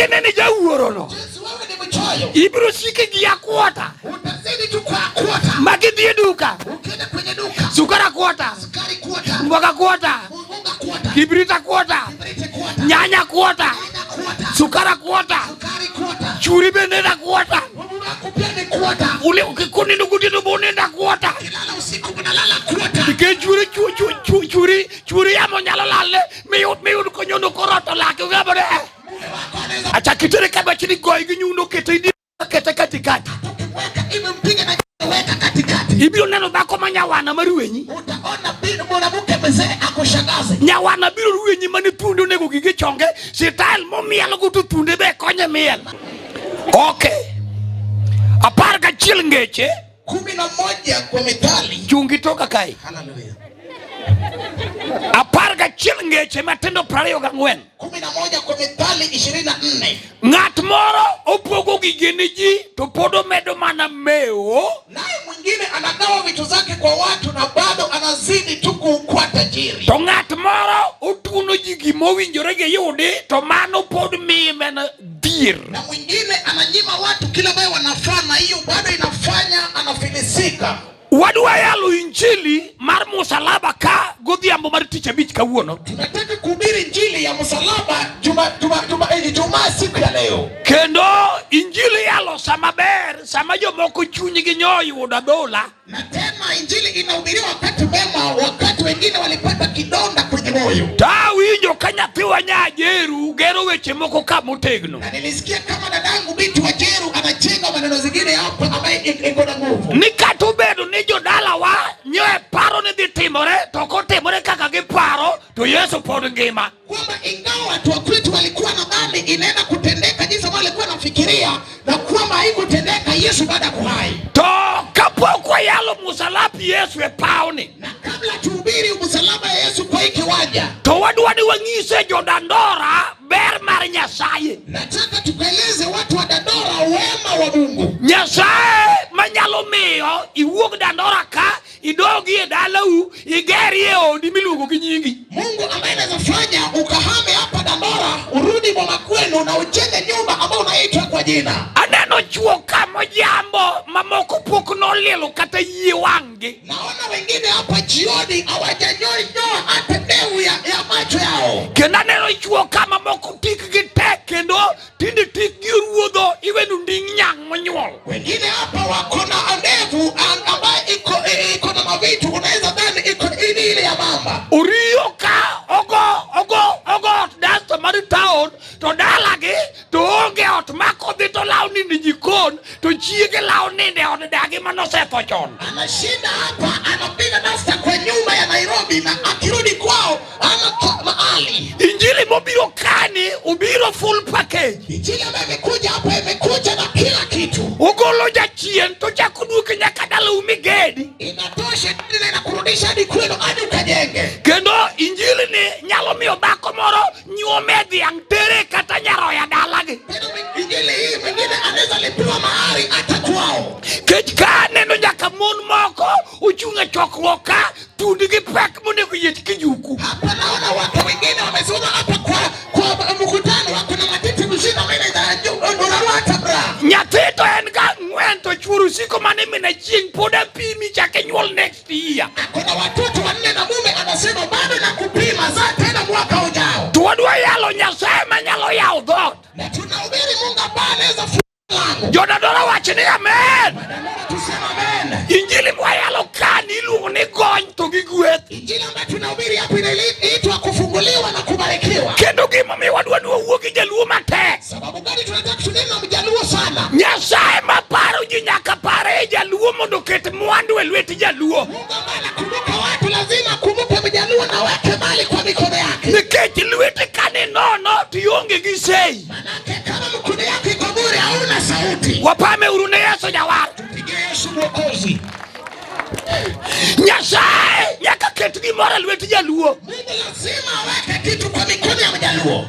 kinene jawuoro no ibro sike gi akwota magidhi duka sukara kwota mboga kwota kibrita kwota nyanya kwota sukara kwota churi benenda kwota ule ukikuni nugudino bonenda kwota churi ya monyalo lale miyud konyono koroto lake ugabore acha kitere kaba chini goy ginyundo kete katikati ibiro neno bako manyawana maruwenyi utaona bino mwanamke mzee akushangaze nyawana biro ruwenyi mani tunde nego gige chonge style momielo gutu tunde be konye miel okay aparga chilngeche 11 kwa Mithali chungi toka kai haleluya aparga chilngeche matendo 24 11 kwa Mithali 24 ngat moro opogo gigene ji to podo medo mana meo naye mwingine anagawa vitu zake kwa watu na bado anazidi tu kuwa tajiri to ngat moro otuno ji gimowinjore ge yude to mano pod mimena dir na mwingine ananyima watu kila ambayo wanafaa na hiyo bado inafanya anafilisika wadwa yalo injili mar musalaba ka godhiambo mar tich abich kawuono tunataka kuhubiri injili ya msalaba Ijumaa siku ya leo kendo injili yalo sama ber sama jomoko chunygi nyoyudo dola na tena injili inahubiriwa wakati mema wakati wengine walipata kidonda kwenye moyo tawinjo kanyathiwa nyajeru gero weche moko kamotegno na nilisikia kama dadangu binti wa Jeru anachenga maneno zingine hapa ambaye iko na nguvu nikatubedo ni jodala wa nyoe paro ni dhitimore to kotimore kaka giparo to Yesu pod ngima kwamba ingawa watu wa kwetu walikuwa na dhambi inaenda kutendeka jinsi walikuwa nafikiria na kwamba haikutendeka Yesu baada ya kuhai to kapoko yalo musalapi Yesu epaoni na kabla tuhubiri msalaba ya Yesu kwa hiki waja to wadwani wangise jodandora ber mar Nyasaye nataka tukaeleze watu wa Dandora wema wa Mungu Nyasaye manyalo miyo iwuok Dandora ka idogi e dalau igerie odi miluongo gi nyingi Mungu ambaye anaweza fanya ukahame hapa Dandora urudi boma kwenu na ujenge nyumba ambayo unaitwa kwa jina aneno chuo kama jambo mamoko pok nolilo kata yie wange naona wengine hapa jioni hawajanyoa hata ndevu ya macho yao kendo aneno chuo kama moko tik gi tek kendo tinde tik gi ruodho iwenu nding nyang monyuol wengine hapa wako na ndevu ambaye iko na mavitu unaweza dhani iko ile ya mamba uriyo ka ogo dasta mari town to dalagi to onge ot makodhi to launi ni jikon to chiege launi ne od dagi manosetho chon anashinda hapa anapiga dasta kwa nyumba ya Nairobi na akirudi kwao ana mahali injili mobiro kani ubiro full package injili ambayo imekuja hapa imekuja na kila kitu ugolo jachien to chakuduke nyaka dala umigedi inatosha na inakurudisha hadi kwenu hadi ukajenge kendo injili ni nyalo miyo dhako moro nyuome dhiang' tere kata nyaroya dalagi injili hii mwingine anaweza lipiwa mahari hata kwao kech ka neno nyaka mon moko uchunga chokruok ka tundi gi pek monego yet kijuku hapa naona watu wengine wamesoma hapa kwa mkutano wako na matiti mzima unarwata bra nyathito en ga ng'wen to chworo siko mane mina chieng' pod apimi chake nyuol next year kuna watoto 4 na mume anasema bado na kupima za tena mwaka ujao to wadwa yalo Nyasaye manyalo yawo dhot na tunahubiri Mungu ambaye anaweza funga jodadora wache ni amen tuseme amen injili mwayalo kani iluongo ni gony to gi gweth injili ambayo tunahubiri hapa inaitwa kufunguliwa na kubarikiwa kendo gimomiyo wadwa ni wawuok gi jaluo matek sababu gani tunataka tunena mjaluo sana Nyasaye maparo ji nyaka pare jaluo mondo ket mwandu e lwet jaluo Mungu ambaye anakumbuka watu lazima kumbuke mjaluo na weke mali kwa mikono yake nikech lwete kane nono tionge gi sei manake kama mkono yako iko bure hauna sauti wapame uru ne Yesu jawar tupige Yesu mwokozi Nyasaye nyaka ket gimoro e lwet jaluo Mungu lazima aweke kitu kwa mikono ya mjaluo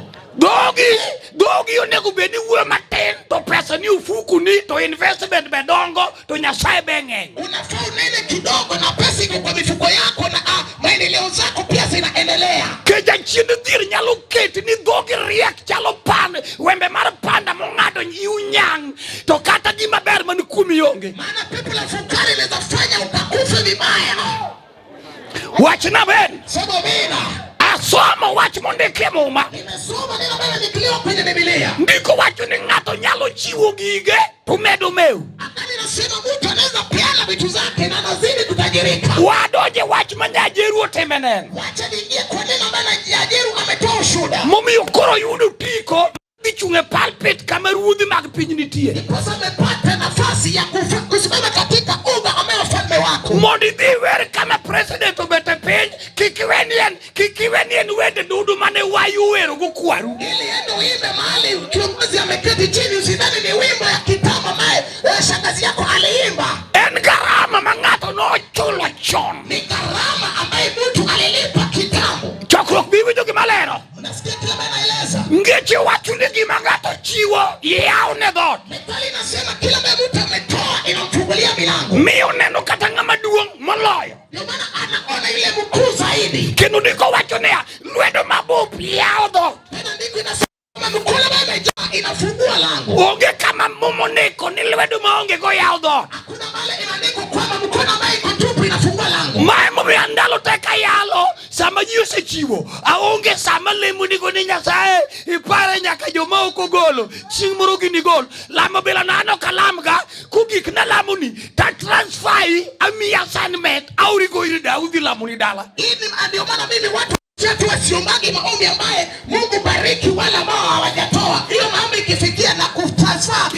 Dogi onego bedi wuoyo matin to pesa ni ufuku ni to investment bedongo to Nyasaye beng'eny unafaa unene kidogo na pesa iko kwa mifuko yako na maendeleo zako pia zinaendelea keja chinde dhir nyalo keti ni dogi riek chalo pan wembe mar panda mongado nyang to kata gima ber man kumi yonge. Maana pepo la fukari linafanya ukakufa vibaya. Watch na ben. Sema mina. Asoma watch mondike muma. Nimesoma neno bana nikilio kwenye Biblia. Ndiko watch ni ngato nyalo chiwo gige tumedo meu. Akani nasema mtu anaweza peana vitu zake na anazidi kutajirika. Wadoje watch manyajeru otemenen. Wacha niingie kwa neno bana nyajeru ametoa ushuhuda. Mumi ukoro yudo tiko bichunge palpit kama ruodhi mag piny nitie. Sasa amepata nafasi ya kusimama katika uga ama ufalme wako. Mondi dhi wer kama president obete piny kikiwenien wende dudu mane wayu wero go kwaru. Ili endo imbe mahali kiongozi ameketi chini usidhani ni wimbo ya kitama mae shangazi yako aliimba. En gharama mangato no chulo chon. Ni gharama ambaye mtu alilipa kitambo. Chokruok biwinjo gimalero. Unasikia kila mara naeleza. Ngeche wacho ni gima ngato chiwo yao ne dhot. Methali nasema kila mtu ametoa inamfungulia milango. Miyo neno kata ng'ama duong' moloyo. Ndio maana anaona yule mkuu zaidi. Kendo ndiko wacho ne lwedo mabup yao dhot. Tena ndiko inasema mkola baba inafungua lango. Onge kama mumo neko ni lwedo maonge go yao dhot. Hakuna male inaandikwa kwamba mkono ambaye iko tupu inafungua lango. Mae mobi andalo teka yalo sama ji osechiwo aonge sama lemo nigo ni Nyasaye ipare nyaka joma ok ogolo chieng' moro gini gol lamo bila nano kalamga kugik na lamoni ta transfer ami assignment aurigo iri Daudi lamoni dala. Hivi ndio maana mimi watu chetu wasiomagi maombi ambaye Mungu bariki wala ambao hawajatoa. Hiyo maombi ikifikia na kutransfer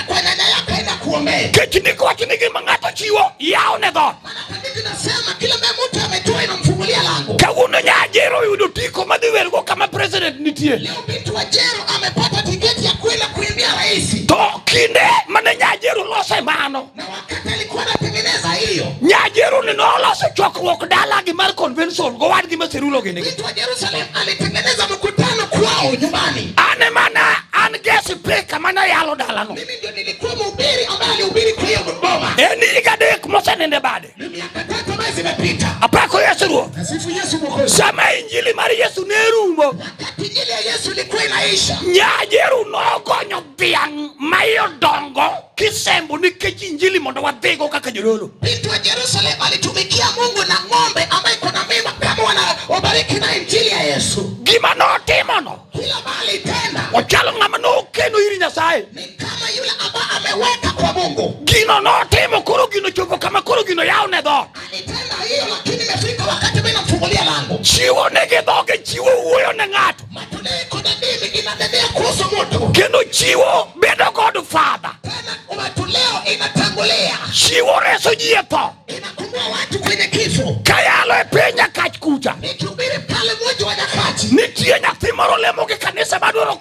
kwa nyanya yako ina kuombea. Kechiniko wachinigi mangato chiwo yao ne dhot. Maana kaniki nasema kila mtu ametoa inamfungulia lango. Kawuono nyajero yudo tiko madhi wergo kama president nitie. Leo mtu wa jero amepata tiketi ya kwenda kuimbia rais. To kinde mane nyajero lose mano. Na wakati alikuwa anatengeneza hiyo. Nyajero ni nolose chokruok dala gi mar convention go wadgi maserulo gini. Mtu wa Jerusalem alitengeneza mkutano kwao nyumbani. Ane mana an gesi peka mana yalo dala no. Mimi ndio nilikuwa mhubiri ambaye alihubiri kwa hiyo boma. Eni gadek mosenende bade. Mimi akataka mwezi umepita. Apako Yesu ruo. Asifu Yesu Mwokozi. Sama injili mari Yesu nerumo. Wakati injili ya Yesu ilikuwa inaisha. Nyajeru nogonyo dhiang' mayo dongo kisembo nikech injili mondo wadhigo kaka jodolo. Mtu wa Jerusalem alitumikia Mungu na ng'ombe ambaye kuna mimba kama wanaobariki na injili ya Yesu. Gima notimo no. Kila mahali tena. Ochalo ng'ama nokeno iri Nyasaye. Ni kama yule ambaye ameweka kwa Mungu. Gino notimo koro gino chopo kama koro gino yao ne dhot. Alitenda hiyo lakini imefika wakati mimi namfungulia lango. Chiwo nege dhoge chiwo wuoyo ne ng'ato. Matunda kuna dini inanenea kuhusu mtu. Kendo chiwo bedo God Father. Tena matuleo inatangulia. Chiwo reso ji e tho. Inakumua watu kwenye kifo. Kayalo e penya kach kucha. Nikihubiri pale mmoja wa nyakati. Nitie nyathi moro lemo gi kanisa madwaro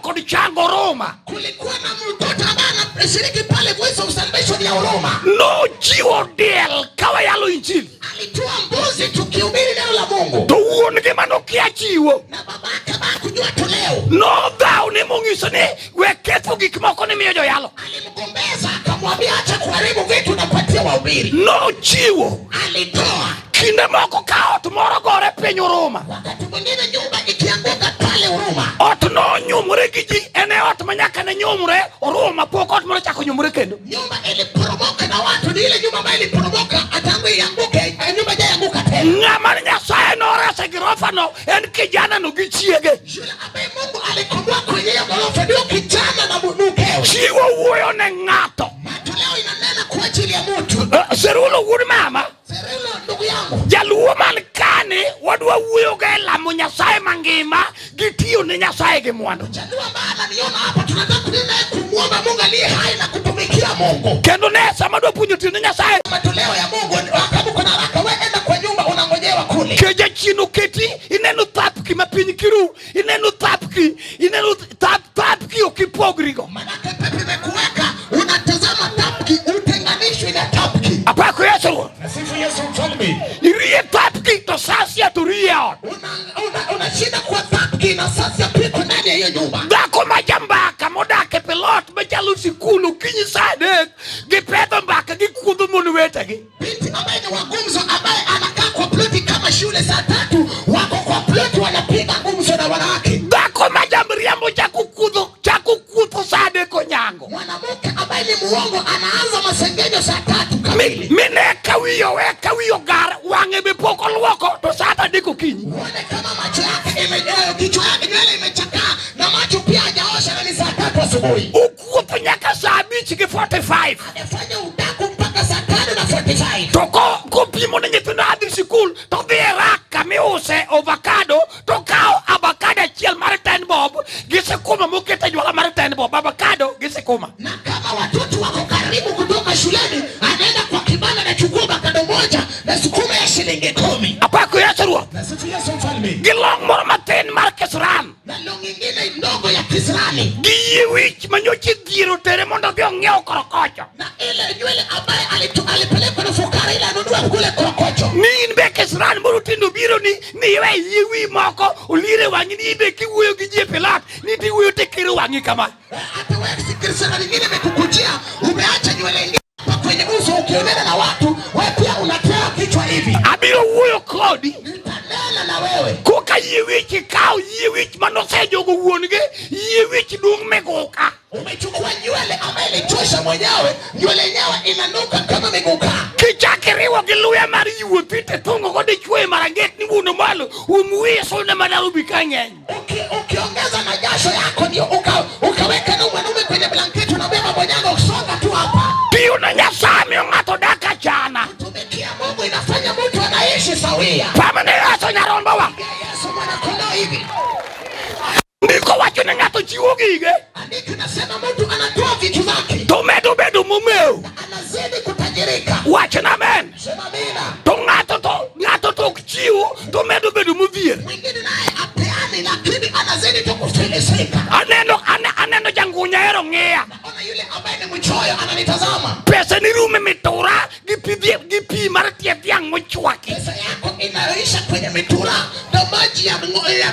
kod chango Roma. Kulikuwa na mtoto ambaye anashiriki pale Voice of Salvation ya Roma. No chiwo diel kawa yalo injili. Alitoa mbuzi tukihubiri neno la Mungu. To wuon gi mano kia chiwo. Na babake bakujua toleo. No dhao ni mungiso ni we ketho gik moko ni miyo joyalo. Alimgombeza akamwambia acha kuharibu vitu na patia wahubiri. No chiwo. Alitoa. Kinde moko ka ot moro gore piny Roma. Wakati mwingine nyumba ikianguka pale Roma. Ot no nyumre gi ji ene ot manyaka ne nyumre Roma pok ot moro chako nyumre kendo. Nyumba iliporomoka na watu ni ile nyumba ambayo iliporomoka atangu ianguke nyumba ianguka tena. Ng'ama Nyasaye no rese girofa no en kijana no gi chiege. Yule ambaye Mungu alikomboa kwenye hiyo ghorofa ndio kijana na mkewe. Chiwo wuoyo ne ng'ato. Matoleo inanena kwa ajili ya mtu. Serulo wuod mama. Serulo ndugu yangu. Jaluo man kane wadwa wuoyo ga lamo Nyasaye mangima gitiyo ne Nyasaye gi mwandu. Jaluo maana niona hapa tunataka kumwomba Mungu aliye hai na kutumikia Mungu. Kendo ne sama dwa puonjo tiyo ne Nyasaye. Matoleo ya Mungu akabuka na haraka wewe enda kwa nyumba unangojewa kule. Keja chino keti ineno tapki mapiny kiru ineno tapki okipogrigo. Manake pepe imekuweka unatazama tapki utenganishwe na tapki. Apako Yesu. Asifu Yesu mfalme. Irie tapki to sasia to ria. Una shida kwa tapki na sasa piko ndani ya hiyo nyumba. Dako majambaka modake pelot machalo sikulu kinyi sadek gipedho mbaka gikudho mon wetegi. Binti ambaye ni wagumzo ambaye anakaa kwa ploti kama shule saa 3 wako kwa ploti wanapiga gumzo na wanawake. Dako majamriambo chakukudho mlango. Mwanamke ambaye ni muongo anaanza masengenyo saa 3 kamili. Mine weka wiyo gar wange bepoko luoko to saa 3 gokinyi. Uone kama macho yake imejaa, kichwa yake nywele imechakaa na macho pia hajaosha na ni saa 3 asubuhi. Ukuto nyaka saa 5:45. Anafanya udaku mpaka saa 5:45. Toko kupimo na nyithindo adhi sikul to dhi raka miuse avocado to kao avocado achiel mar 10 bob gisekuma moketa jwala mar 10 bob avocado gisekuma. Na kama watoto wako karibu kutoka shuleni anaenda kwa kibanda na chukua avocado moja na sukuma ya shilingi 10. Apako Yesu ruoth. Na sifu Yesu mfalme. Gilong moro matin mar Kisran. Na long ingine ndogo ya Kisrani. Giye wich manyochi dhiero tere mondo dhi ong'iew korokocho. Na ile nywele ambaye alipelekwa na fukara ile anunua kule korokocho. Ni be Kisran moro tindo biro ni we yiwi moko ulire wangi ni be kiwuoyo gi jie Pilat ni ti wuoyo te kiro wangi kama. Hata wewe sikirisa nyingine imekukujia umeacha nywele nyingine kwenye uso ukionana na watu wewe pia unatoa kichwa hivi. Abiro wuoyo kodi. Nitanena na wewe. Koka yiwich kao yiwich manosejogo wuonge yiwich dung meguka. Umechukua nywele ambaye ilichosha mwenyewe, nywele yenyewe inanuka kama meguka. Kichakiriwo gi luya mar yiwuothite tungo kodi chwe maranget ni wuno malo umwiso na madarubi kang'eny. Ukiongeza na jasho yako ndio ukaweka na mwanaume kwenye blanketi unabeba bonyaga usonga tu hapa. Piyo na Nyasaye ng'ato daka chana. Tumikia Mungu inafanya mtu anaishi sawia. Pamane Yesu nyarombo wa. Yesu mwana kondoo hivi. Ndiko wacho na ng'ato chiwo gige. Andiko nasema mtu anatoa vitu zake. Tomedo bedo mumeo. Anazidi kutajirika. Wacho na amen. Sema amina. To ng'ato to chiwo tomedo bedo mudhier. Mwingine naye apeani lakini anazidi tu kufilisika. Aneno jangunya ero ng'eya. Ona yule ambaye ni mchoyo ananitazama. Pesa ni rume mitura gi pi mar tieth yang mochwaki. Pesa yako inaisha kwenye mitura na maji ya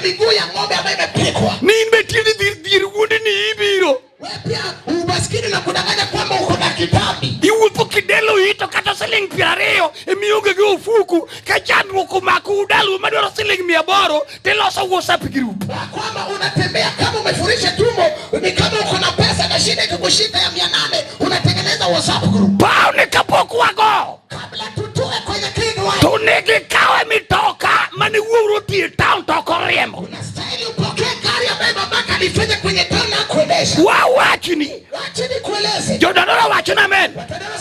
miguu ya ng'ombe ambayo imepikwa. Ni imbetini dhir wundi ni ibiro. Wewe pia umaskini na kudanganya kwamba uko na kitambi. Iwuotho kidelo hito kata siling 20 emionge gi ofuku ka chandruok omako udalu madwaro siling 800 tiloso WhatsApp group. Kwamba unatembea kama umefurisha tumbo ni kama uko na pesa na shida ikukushika ya 800 unatengeneza WhatsApp group. Pao ni kapok wago. Kabla tutoe kwenye kinywa. Tunigi kawe mitoka mani wuoro tie town toko riembo. Unastahili upokee gari ambayo babaka alifanya kwenye town na kuendesha. Wachini. Wachini kueleze. Jodonora wachina amen.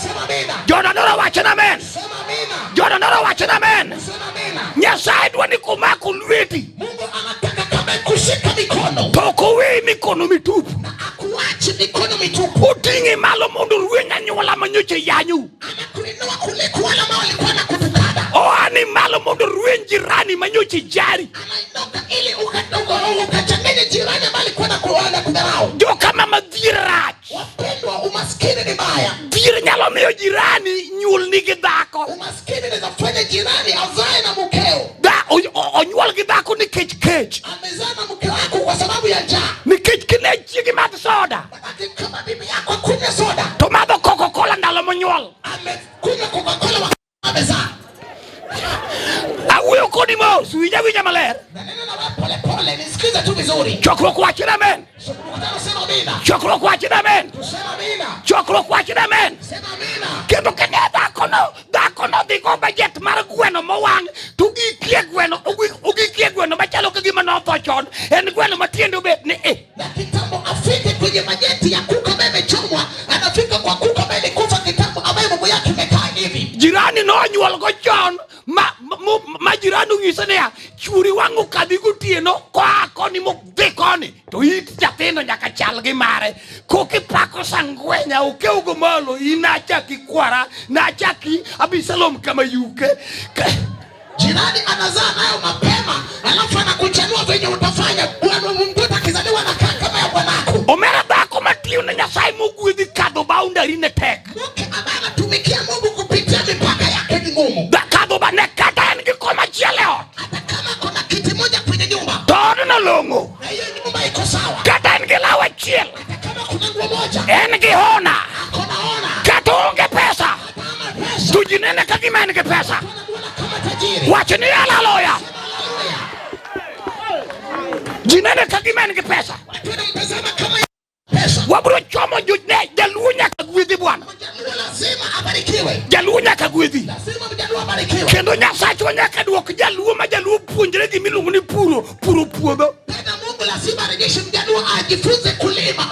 Sema amina. Jodonora wachina amen. Sema amina. Jodonora wachina amen. Sema amina. Nyasaye dwa ni kumako lweti. Mungu anataka kama kushika mikono. Toko we mikono mitupu. Na akuache mikono mitupu. Utingi malo mondo ruenya nyola manyoche yanyu. Anakuinua kuliko wala ambao walikuwa na kutukana. Ani malo mondo ruen jirani manyoche jari. Anainuka ili ukachanganye jirani ambao alikuwa na kuona kudharau. Jo kama madhira. Wapendwa, umaskini ni mbaya. Dhira nyalo miyo jirani nyuol nigi dhako. Umaskini inaweza kufanya jirani azae na mkeo. Onyuol gi dhako nikech kech. Amezaa na mke wako kwa sababu ya njaa. Nikech kine chiegi madh soda. Kama bibi yako kunywa soda. To madho Coca-Cola ndalo monyuol. Amekunywa Coca-Cola amezaa. Awuoyo kodi mos, winja maler. Na neno na pole nisikize tu vizuri. Chokruok wachina amen. Sema amina. Chokruok wachina amen. Sema amina. Chokruok wachina amen. Sema amina. Kendo kene dhako no dhi go bajet mar gweno mowang' to ugikie gweno machalo kagima notho chon. En gweno matiende obet ni Na kitambo afike kwenye bajeti ya kuku ambaye imechomwa, anafika kwa kuku ambaye ni kufa kitambo ambaye mambo yake imekaa hivi. Jirani no nyuol go chon ma jirani ng'ise niya churi wang'o kadhi gotieno koa koni modhi koni to it nyathino nyaka chal gi mare. Kokipako sangwenya okeugo malo inachaki kwara nachaki Abisalom kama yuke. Jirani anazaa nayo mapema alafu anakuchanua venye utafanya. Mtoto akizaliwa anakaa kama ya bwanako. Omera dhako matiyo na Nyasaye mogwedhi kadho boundary ne tek. Mke ambaye anatumikia Mungu kupitia mipaka yake ni ngumu. Kadho ba ne kata en gi koma chiele ot. Hata kama kuna kiti moja kwenye nyumba. Todo na longo. Na hiyo nyumba iko sawa. Kata en gi lawa chiel. Hata kama kuna nguo moja. En gi hona. Kuna hona. Kata onge pesa. Tujinene kagima en gi pesa. Wacho ni haleluya. Jinene kagima en gi pesa. wabro chomo june Jaluo nyaka gwedhi bwana. Mjaluo lazima abarikiwe. Jaluo nyaka gwedhi. Lazima Mjaluo abarikiwe. Kendo Nyasaye nyaka duok Jaluo ma Jaluo puonjre gimiluongo ni puro puodho. Tena Mungu lazima arejeshe Mjaluo ajifunze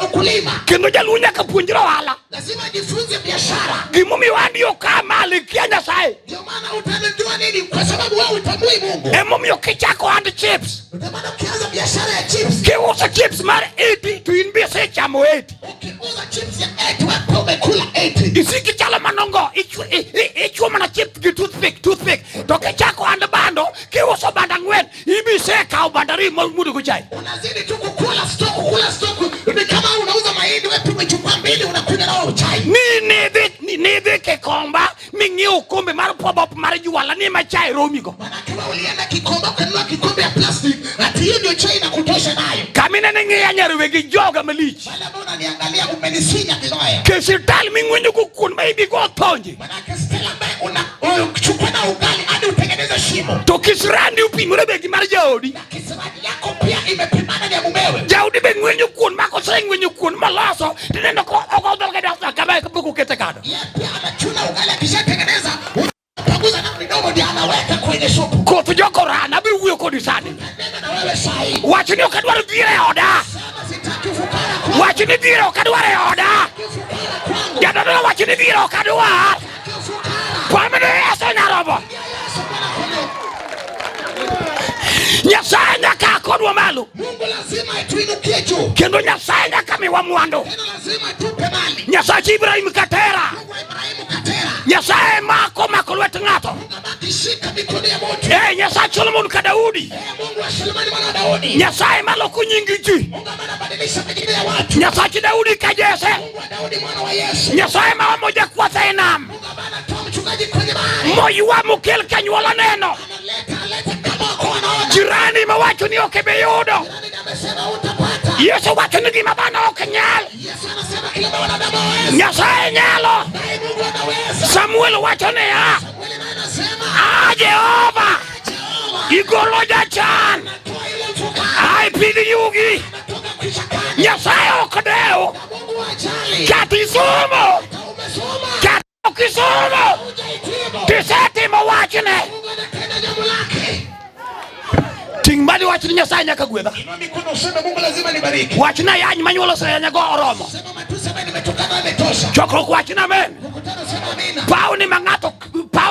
ukulima. Kendo Jaluo nyaka puonjre ohala. Lazima ajifunze biashara. Gimomiyo wandi okamali kia Nyasaye. Ndio maana utanijua nini? Kwa sababu wewe utambui Mungu. Emomiyo kichako hand chips. Ndio maana ukianza biashara ya chips. Kiusa chips mar 80 to in be se chamo 80. Ukiuza chips ya 80 wewe umekula 80. Isiki chala manongo ichwo mana chips gi toothpick. To kichako hand bando kiuso banda ngwen ibi se kao bandari mudu kuchai. Unazidi tu kula stock. Ni kama unauza mahindi wewe umechukua mbili unakunywa nao chai. Ni Kikomba mingi ukombe mar pop mar juala ni machai romigo. Maana kama ulienda Kikomba kununua kikombe ya plastic ati hiyo ndio chai na kutosha nayo. Kamina ningi nyarwe gi joga malich. Wala mbona niangalia umenisinya kibaya. Kesital mingwenye kukun maybe go tonji. Maana kesital ambaye unachukua na ugali hadi utengeneze shimo. To kisrandi upimure begi mar jaodi. Kisirani yako pia imepimana na mumewe. Jaudi be ngwenye kun mako sengwenye kun malaso tinendo ko ogodolga dasa kama buku ketekado. Pia anachuna ugali akishatengeneza unapanguza na midomo ndio anaweka kwenye supu. Kotu joko rana bi wuyo kodi sani. Na wewe sahi. Wachini okadwaro dire oda. Sitaki fukara kwa. Wachini dire okadwaro oda. Jadado wachini dire okadwaro. Pamene esa narobo. Nyasaye nyaka kodwa malo. Mungu lazima atuinukie juu. Kendo Nyasaye nyaka miwa mwando. Tena lazima tupe mali. Nyasaye Ibrahim katera. Mungu Ibrahimu katera. Nyasaye mako lwet ng'ato. Akishika mikono ya moto. Nyasaye Solomon ka Daudi. Mungu wa Solomon mwana Daudi. Nyasaye maloko nyingi ji. Mungu anabadilisha majina ya watu. Nyasaye Daudi ka Jese. Mungu wa Daudi mwana wa Yesu. Nyasaye ma moja kwa Zainam. Mungu anatoa mchungaji kwenye bahari. Moyo wa mukel kanyuola neno. Analeta kama kono. Jirani mawacho ni okebeyudo. Jirani amesema utapata. Yesu wacho ni gima dhano ok nyal. Yesu anasema kila mwanadamu hawezi. Nyasaye nyalo. Naye Mungu anaweza. Samuel wacho ni ya. Samuel anasema Jehova. Igolo jachan. toa ile mfukara. Ai pidi yugi. Toka kushakani. Nyasaye okdeo. Mungu ajali. Kati somo. Umesoma. Kati kisomo. Hujaitimu. Tiseti mawachine. Mungu anatenda jambo lake. Tingbadi wachini Nyasaye nyaka gwedha. Inua mikono useme Mungu lazima nibariki. Wachina yanyi manyuolo sa yanyago oromo. Sema matusi ambayo nimetokana ametosha. Chokrok wachina amen. Mkutano sema amina. Pau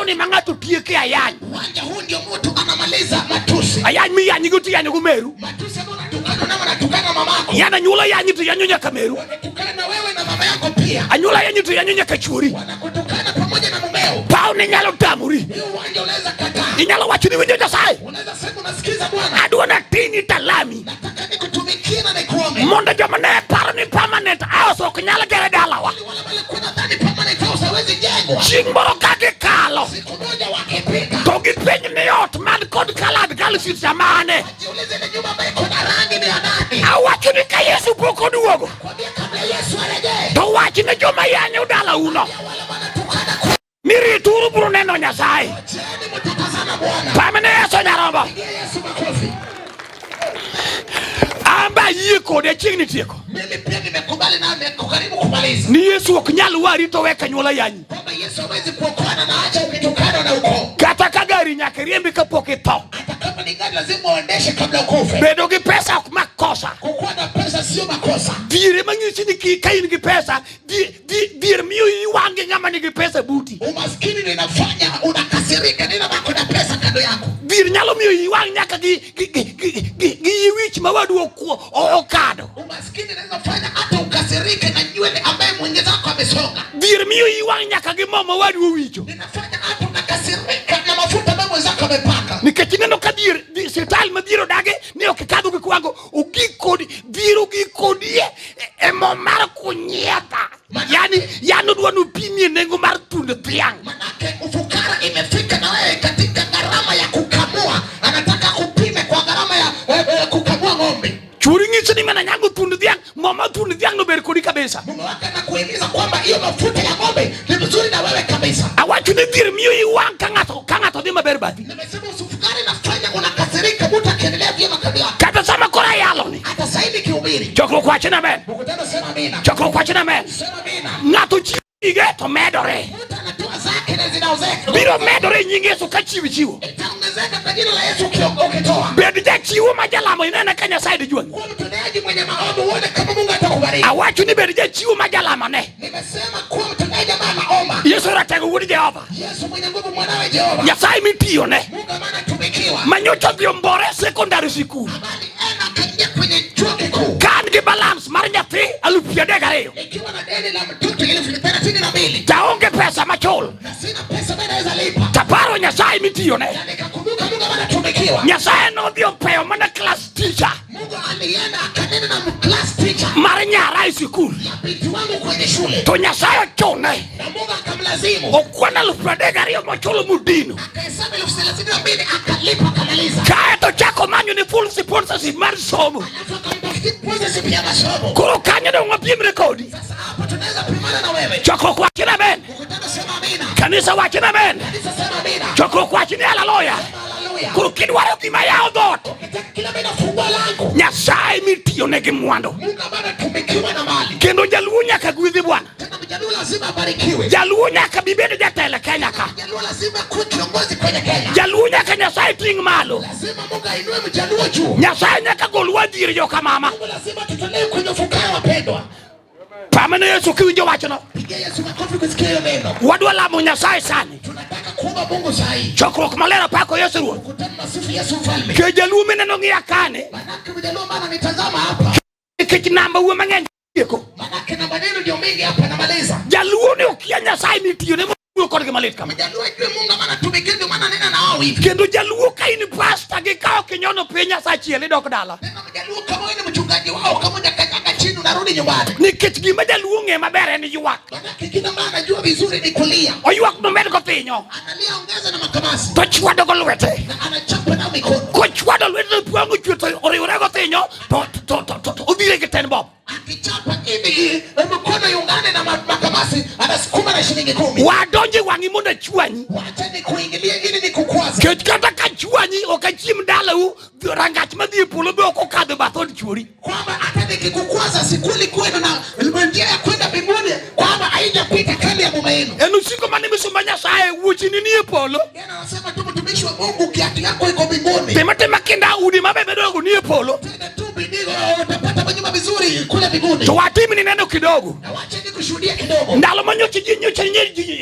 ni mangato tieke ayanyi. Uwanja huu ndio mtu anamaliza matusi. Ayanyi mi yanyi guti yanyi gumeru. Matusi ambayo unatukana na unatukana mamako. Yana nyula yanyi tu yanyu nyaka meru. Wanatukana wewe na mama yako pia. Anyula yanyi tu yanyu nyaka churi. Wanakutukana pamoja na mumeo. Pau ni nyalo tamuri. Hiyo uwanja unaweza kataa. Inyalo wachini winjo Nyasaye. Unaweza sema unasikiza Bwana. Adwana tini talami. Nataka nikutumikie na nikuombe. Monda joma ne paro ni permanent house ok nyala gere dalawa. Wale kuna dhani permanent house hawezi jengwa. Ching moro kage kalo. Siku moja wakipita. To gipenj ni ot man kod kalad galsit samane. Jiulize ni nyumba ambayo kuna rangi ni ya nani. Awacho ni ka Yesu pok oduogo. Kwambia kabla Yesu arejee. To wach ne joma yanyo dala uno. Wale wanatukana Mirituru bro neno Nyasaye. cheni mtakazana Bwana. Pamene Yesu nyarombo. Yesu makofi. Amba yie kode chieng ni tieko. Mimi pia nimekubali na nimekaribu kumaliza. Ni Yesu ok nyal wari to weka nyuola yanyi. Kwamba Yesu hawezi kuokoana na acha ukitukana na uko. Kata ka gari nyaka riembi kapok itho. Hata kama ni gari lazima uendeshe kabla ukufe. Bedo gi pesa ok makosa. Kukuwa na pesa sio makosa. Diere mang'isi ni ka in gi pesa, dier miyo iwange ng'ama nigi pesa buti. Umaskini ndio inafanya unakasirika nina bako na pesa kando yako. Dier nyalo miyo iwang nyaka gi wich mawadu okado. Umaskini inafanya hata ukasirike na nywele ambaye mwenzako amesonga. Dier miyo iwang nyaka gi mo mawadu owicho. Inafanya hata unakasirika na mafuta ambayo mwenzako amepaka. Nikech ineno ka dier sirkal mabiro dage ni ok kadho gi kwango ogikodi biro gikodie mo mar kunyiedha. Yani odwa nopimie nengo mar tund dhiang'. Manake ufukara imefika na wewe katika gharama ya kukamua. Anataka kupime kwa gharama ya kukamua ng'ombe. Churi ng'isi ni mana nyango tund dhiang', mama tund dhiang' no ber kodi kabisa. Mume wake anakuhimiza kwamba hiyo mafuta ya ng'ombe ni mzuri na wewe kabisa. Awacho ni dhier miyo iwang' ka ng'ato dhi maber bathi. Nimesema usufukara inafanya unakasirika mtu akiendelea vyema kabla. Kata sama kora yalo ni. Hata sahivi kuhubiri. Chokruok wacho amen. Mkutano sema amina. Chokruok wacho amen. Sema amina. Ng'ato chiege to medore. Anatoa zake na zinaongezeka. Biro medore nyinge Yesu ka chiwo. Itaongezeka kwa jina la Yesu ukitoa. Bed jachiwo ma jalamo inene ka Nyasaye dijuon. Kwa mtendaji mwenye maombi uone kama Mungu atakubariki. Awacho ni bed jachiwo ma jalamo ne. Nimesema kwa mtendaji ambaye anaomba. Yesu ratego wuod Jehova. Yesu mwenye nguvu mwanawe Jehova. Nyasaye mitiyo ne. Mungu amana tumikiwa. Manyocha dhi ombore secondary school. Amani kaingia kwenye chuo kikuu. Kan gi balance mar nyathi 32,000. Ikiwa na deni la mtoto 32,000. Taonge pesa machul. Na sina pesa bado naweza lipa. Taparo Nyasaye mitiyo ne. Nikakumbuka Mungu amana tumikiwa. Nyasaye no dhi opeo mana class teacher. Mungu alienda akanena na class teacher. Mar nyara school. Binti wangu kwenye shule. To Nyasaye ochune. Na Mungu akamlazimu. Okwana 32,000 machul mudino. Akahesabu 32,000 akalipa akamaliza. Kae to chako manyo ni full sponsorship mar somo. Sponsorship ya masomo. Koro kanyo do ngapiem rekodi. Sasa hapa tunaweza kupimana na wewe. Chokruok wacho amen. Mkutano sema amina. Kanisa wacho amen. Kanisa sema amina. Chokruok wacho ni haleluya. Haleluya. Koro kidwaro gima yawo dhot. Ukitaka kila mena fungua lango. Nyasaye mitiyo ne gi mwando. Mungu amana tumikiwa na mali. Kendo jaluo nyaka gwedhi Bwana. Tena mjaluo lazima abarikiwe. Jaluo nyaka bibed jatelo Kenya ka. Mjaluo lazima kuwe kiongozi kwenye Kenya. Jaluo nyaka Nyasaye ting malo. Lazima Mungu ainue mjaluo juu. Nyasaye nyaka gol wadhir joka mama. Mungu lazima tutolee kwenye fukara wapendwa. Pamene Yesu kiwinjo wachono. Pigia Yesu makofi kusikia hiyo neno. Wadwa lamo Nyasaye sani. Tunataka kuomba Mungu sahi. Chokruok malero pako Yesu ruoth. Mkutano na sifu Yesu mfalme. Ke jaluo mineno ng'iya kane. Manake mjaluo maana nitazama hapa. Nikech namba uwe mang'eny tieko. Manake na maneno ndio mengi hapa namaliza. Jaluo ne okia Nyasaye mitiyo ne mo kodgi malit kama. Mjaluo ajue Mungu maana tumikie ndio maana nena na wao hivi. Kendo jaluo ka in pastor gi kawo kinyono piny Nyasaye chiele dok dala. Tena mjaluo kama wewe ni mchungaji wao kama unakanyanga chini unarudi nyumbani. Nikech gima jaluo ng'e maber en ywak. Manake kila mara anajua vizuri ni kulia. Oywak nomed go pinyo. Analia ongeza na makamasi. To chwado go lwete. Na anachapa na mikono. Kochwado lwete puango chweto oriwore go pinyo to odhire gi ten bob. Akichapa hivi mkono yungane na makamasi anasukuma na shilingi 10. Wadonje wang'i mondo chwanyi. Wacha kuingilia ili nikukwaze. Kech kata ka chwanyi ok achiem dalau rangach madhi e polo be ok okadho bath od chwori. Kwamba hata nikikukwaza sikuli kwenda na njia ya kwenda mbinguni kwamba haijapita kali ya mume wenu. En usiku mane misumba Nyasaye wuochini ni e polo. Yana anasema tu mtumishi wa Mungu kiatu yako iko mbinguni. Tema kinda udi mabe dogo ni e polo. Tena tu bidigo utapata manyumba vizuri kule mbinguni. To watimi ni neno kidogo. Na wacha nikushuhudia kidogo. Ndalo manyochi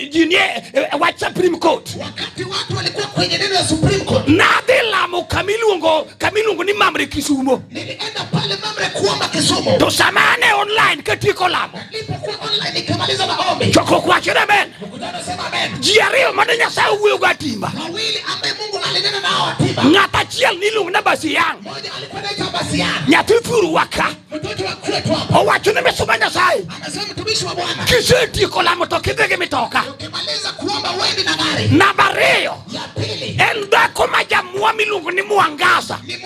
jinye wach Supreme Court. Wakati watu walikuwa kwenye neno ya Supreme Court. Nadhi lamo kamilungo ni Mamre Kisumo. Nilienda pale Mamre kuomba Kisumo. To samane online katieko lamo. Nilipokuwa online nikamaliza maombi. Chokruok wacho amen. Mkutano sema amen. Ji ariyo mane Nyasaye wuoyo go atimba. Wawili ambaye Mungu alinena nao atimba. Ng'at achiel niluongo na Basiang. Mmoja alikuwa anaitwa Basiang. Nyathi thuru waka. Mtoto wa kwetu hapa. Owacho ne misumba Nyasaye. Anasema mtumishi wa Bwana. Kisetieko lamo to kidhi gi mitoka. Ukimaliza kuomba wendi na gari. Namba ariyo. Ya pili. En dhako ma jamwa miluongo ni Mwangaza. Ni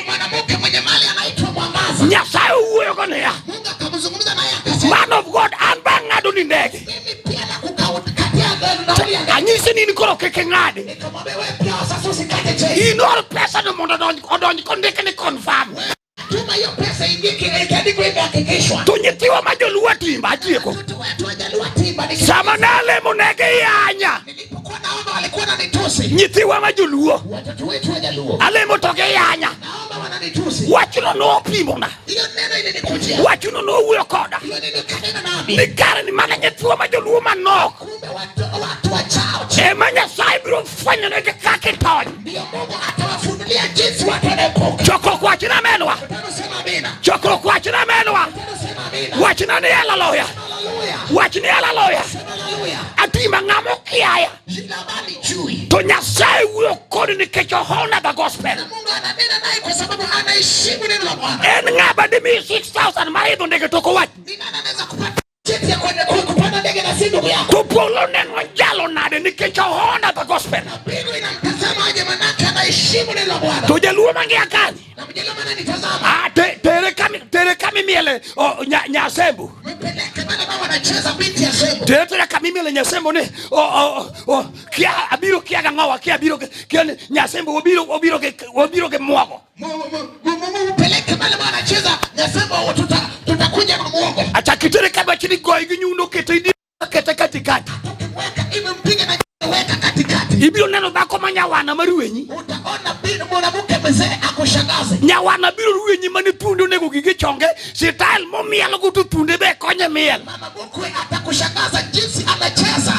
mwanamke mwenye mali anaitwa Mwangaza. Nyasaye wuoyo go niya. Mungu akamzungumza naye akasema. Man of God an ba ng'ado ni ndege. Mimi pia nakukao katia gari na ulia gari. Anyisi ni koro keke ng'ade. Nikamwambia wewe pia sasa usikate chei. Inol pesa no mondo odonj kondike ni confirm. Tuma hiyo pesa ingike ikiandikwa hivi hakikishwa. To nyithiwa ma joluo timba atieko. Watoto wetu wajaluo timba. Sama nalemo nege yanya. Nilipokuwa naomba walikuwa wananitusi. Nyithiwa ma joluo. Watoto wetu wajaluo. Alemo to ge yanya. Naomba wananitusi. Wachuno no pimona. Hiyo neno ilikujia. Wachuno no wuoyo koda. Hiyo neno kanena nami. Ni kare ni mana nyithiwa ma joluo manok. Kumbe watu wachao. Ema Nyasaye biro fwenyo negi kaka itony. Ndio Mungu atawafunulia jinsi watu wanaepuka. Chokruok wacho amen wa. Sema amina. Chokruok wacho amen wa. Sema amina. Wachna ni haleluya. Haleluya. Wachni haleluya. Haleluya. Atima ng'amo kiaya. Jina bali chui. To Nyasaye wuoyo kodi nikech ohona the gospel. Mungu ananena naye kwa sababu anaheshimu neno la Bwana. En ng'ama dimi 6,000 ma idho ndege toko wach. Ni nani anaweza kupata cheti ya kwenda kupanda ndege na si ndugu yako? To polo neno jalo nade nikech ohona the gospel. Mbingu inamtazamaje manake anaheshimu neno la Bwana. To jaluo mangia kani. Na mjelo maana nitazama. Tere kami miele Nyasembo. Mpeleke bana wanacheza binti ya Sembo. Tere kami miele Nyasembo ni kia abiro kia ngawa kia abiro kia Nyasembo obiro ke mwogo. Peleke mali wanacheza Nyasembo tutakuja na muongo. Acha kitere kama chini goi ginyundo kete katikati. Ibe mpige na weka katikati. Ibiro neno bako manyawana maruwenyi. Utaona bino mwanamke mzee akushangaze. Nyawana biro ruwenyi mani tunde nego gige chonge. Style momielo kutu tunde be konye miel. Mama mkwe atakushangaza jinsi anacheza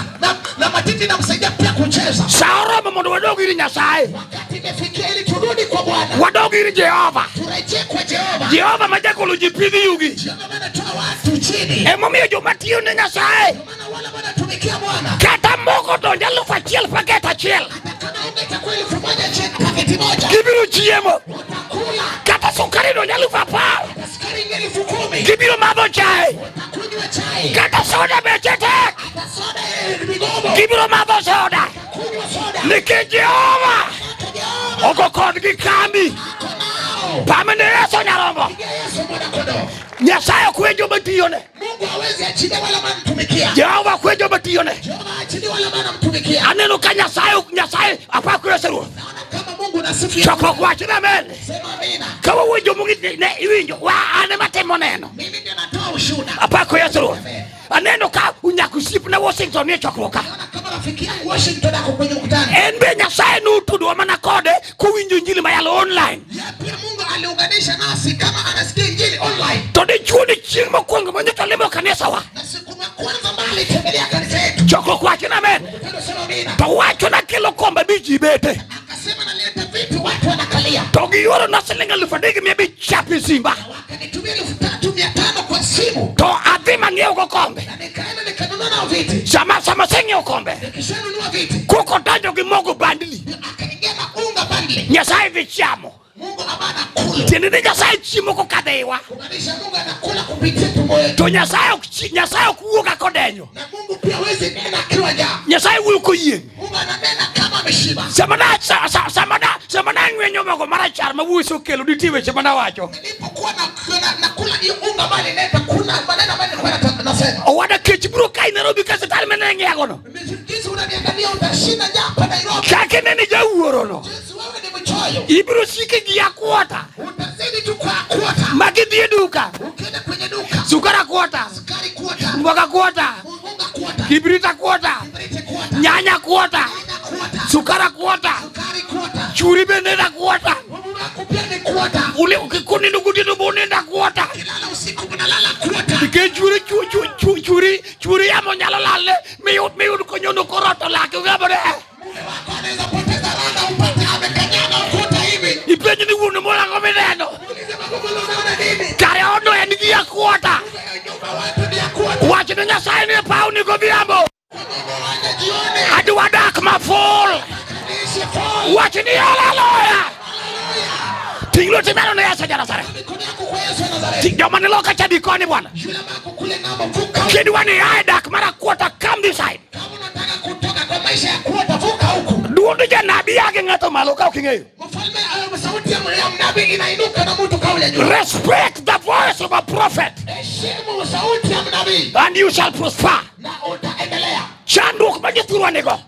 na matiti namsaidia pia kucheza. Saoro mamondo wadogo ili Nyasaye. Wakati imefikia ili turudi kwa Bwana. Wadogo ili Jehova. Turejee kwa Jehova. Jehova majako lujipidhi yugi. Jehova anatoa watu chini. Momio jomatio ni Nyasaye. Maana wale wanatumikia Bwana. Kata moko donja lufa chiel paketa chiel. Kama ungetakuwa 1,000 chini paketi moja. Kibiru chiemo. Utakula. Kata sukari donja lufa pao. Sukari ngeli 10,000. Kibiru madho chai. Utakunywa chai. Kata soda bechete. Hata soda migogo. Kibiru madho soda. Kunywa soda. Niki Jehova. Oko kodgi kambi. Pamene Yesu nyarombo. Yesu mwana kondoo. Nyasaye kwejo batiyone. Mungu hawezi achilia wala mantumikia. Jehova kwejo batiyone. Jehova achilia wala manamtumikia. Aneno ka Nyasaye apako Yesu. Kama Mungu nasifu. Choko kwa china amen. Sema amina. Kawa wejo mungi ne iwinjo wa ane matemo neno. Mimi ndio natoa ushuhuda. Apako Yesu. Aneno ka unyakusipu na Washington ni chokroka. Kama rafiki yangu Washington ako kwenye mkutano. Enbe Nyasaye nutudo mana kode kuwinjo injili mayalo online. Pia Mungu aliunganisha nasi kama anasikia injili online. Tode chuoni chieng mokwongo mwenye talemo kanisa wa. Na siku ya kwanza mbali tembelea kanisa yetu. Choko kwa china amen. Sema amina. To wacho na kilo kombe biji bete. Akasema naleta vitu watu wanakalia. To giyoro na selinga lufadigi miya bichapi simba. Wakanitumia 3,500 kwa simu. To adhima ngeo ko kombe. Na nikaenda nikanunua nao viti. Sama sengeo kombe. Nikishanunua viti. Kuko tajo kimogo bandili. Akaingia na unga bandli. Nyasaye vichamo. Mungu abana kula. Tini Nyasaye chimo ko kadewa. Kumanisha Mungu anakula kupitia tumbo yetu. To Nyasaye kuoga kodenyo. Na Mungu pia hawezi nena akiwa njaa. Nyasaye wuko yeng. Mungu ananena kama ameshiba. Samana ngwenyo mago marachar mawuso kelo ditiwe semana wacho. Nilipokuwa nakula hiyo unga bali nenda kuna maneno ambayo nilikuwa nasema. Owada kechiburo kai Nairobi kasi tali menenge yagono. Jinsi unaniangalia utashinda njaa hapa Nairobi. Kake nene jawuoro no. Jinsi wewe ni mchoyo. Ibro shike gia kuota. Utazidi tu kwa kuota. Magidhi duka. Ukienda kwenye duka. Sukara kuota. Sukari kuota. Mboga kuota. Unga kuota. Kibrita kuota. Kibriti kuota. Nyanya kuota. Sukara kuota. Sukari kuota. Churi benenda kuota. Kupia ni kuota. Ule ukikundi nduguti nubunenda kuota. Kilala usiku unalala kuota. Ike churi ya monyalo lale. Miyut konyono koroto lake ugabore. Mume wako anaweza poteza rada upate amekanyana ukuta hivi. Ipenye ni wunu mola ngomeneno. Kare ono ya nigi ya kuota. Wachi ni Nyasaye ni pao ni gobiambo. Adi wadak maful. Wachi ni haleluya. Tinglo timano na Yesu Nazare. Tinglo maniloka chabikoni bwana. Kidi wani aidak mara kuota come this side. Duondo ja nabi yake ngato maloka ukingeyo. Respect the voice of a prophet. And you shall prosper. Chanduk majithurwa nego.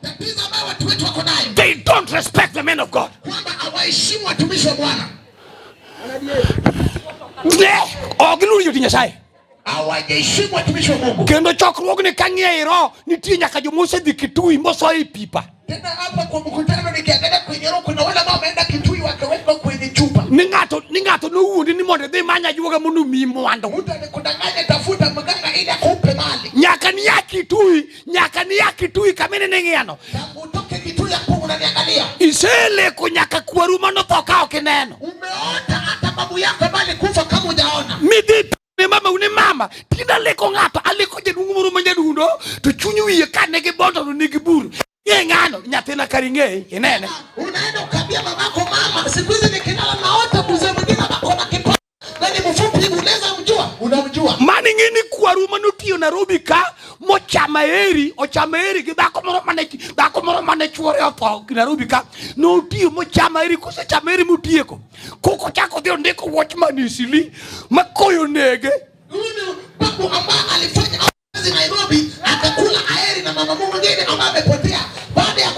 They don't respect the men of God. Ogiluri yuti Nyasaye. Hawajaheshimu watumishi wa Mungu. Kendo chokruok ni kang'eiro nitie nyaka jomose dhi Kitui moso e pipa. Tena hapa kwa mkutano nikiangalia kwenye roho kuna wale ambao wameenda Kitui wakaweka kwenye chupa. Ni ngato no wundi ni mondo dhi manya juoga mundu mi mwando. Mtu anakudanganya tafuta mganga ili akupe mali. Nyaka ni ya Kitui kamene nengiano. Utoke Kitui hapo unaniangalia. Isele kunyaka kwaruma no toka okineno. Umeota hata babu yako bali kufa kama hujaona. Midi ni mama tina leko ngato aliko jedungumuru manjadundo to chunyu wiye kane ge bondo no nigi buru ngano nyathina karinge inene unaenda ukambia babako mama siku hizi nikilala naota mzee mwingine bakona kipa nani mfupi unaweza unamjua mani ngini kwaruma no tio Nairobi ka ochamaeri ge bako moro mane chuore opo Nairobi ka no tio mochamaeri kose chameri mutieko koko chako dio ndiko watchman isili makoyo nege huyu babu ambaye alifanya kazi Nairobi akakula aeri na mama mwingine ambaye amepotea baada ya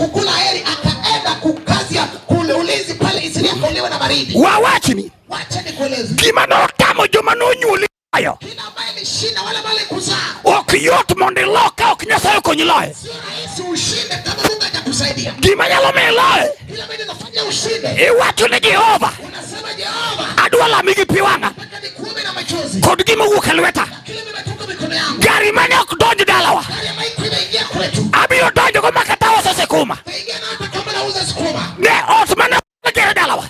nikueleze. Gima notamo joma nonyuoli ayo. Kila ambaye alishinda wale wale kuzaa. Ok yot mondo iloka ok Nyasaye konyi loye. Sio rahisi ushinde kama Mungu hajakusaidia. Gima nyalo miyo iloye. Kila mtu anafanya ushinde. Iwacho ne Jehova. Unasema Jehova. Adwa lami gi pi wang'a. Nataka nikuombe na machozi. Kod gima wuok e lweta. Kile nimetoka mikono yangu. Gari mane ok donj dalawa. Gari ya maiki imeingia kwetu. Abiro donjo go makata ose sikuma. Taingia na hata kama nauza sukuma. Ne ot mane gere dalawa.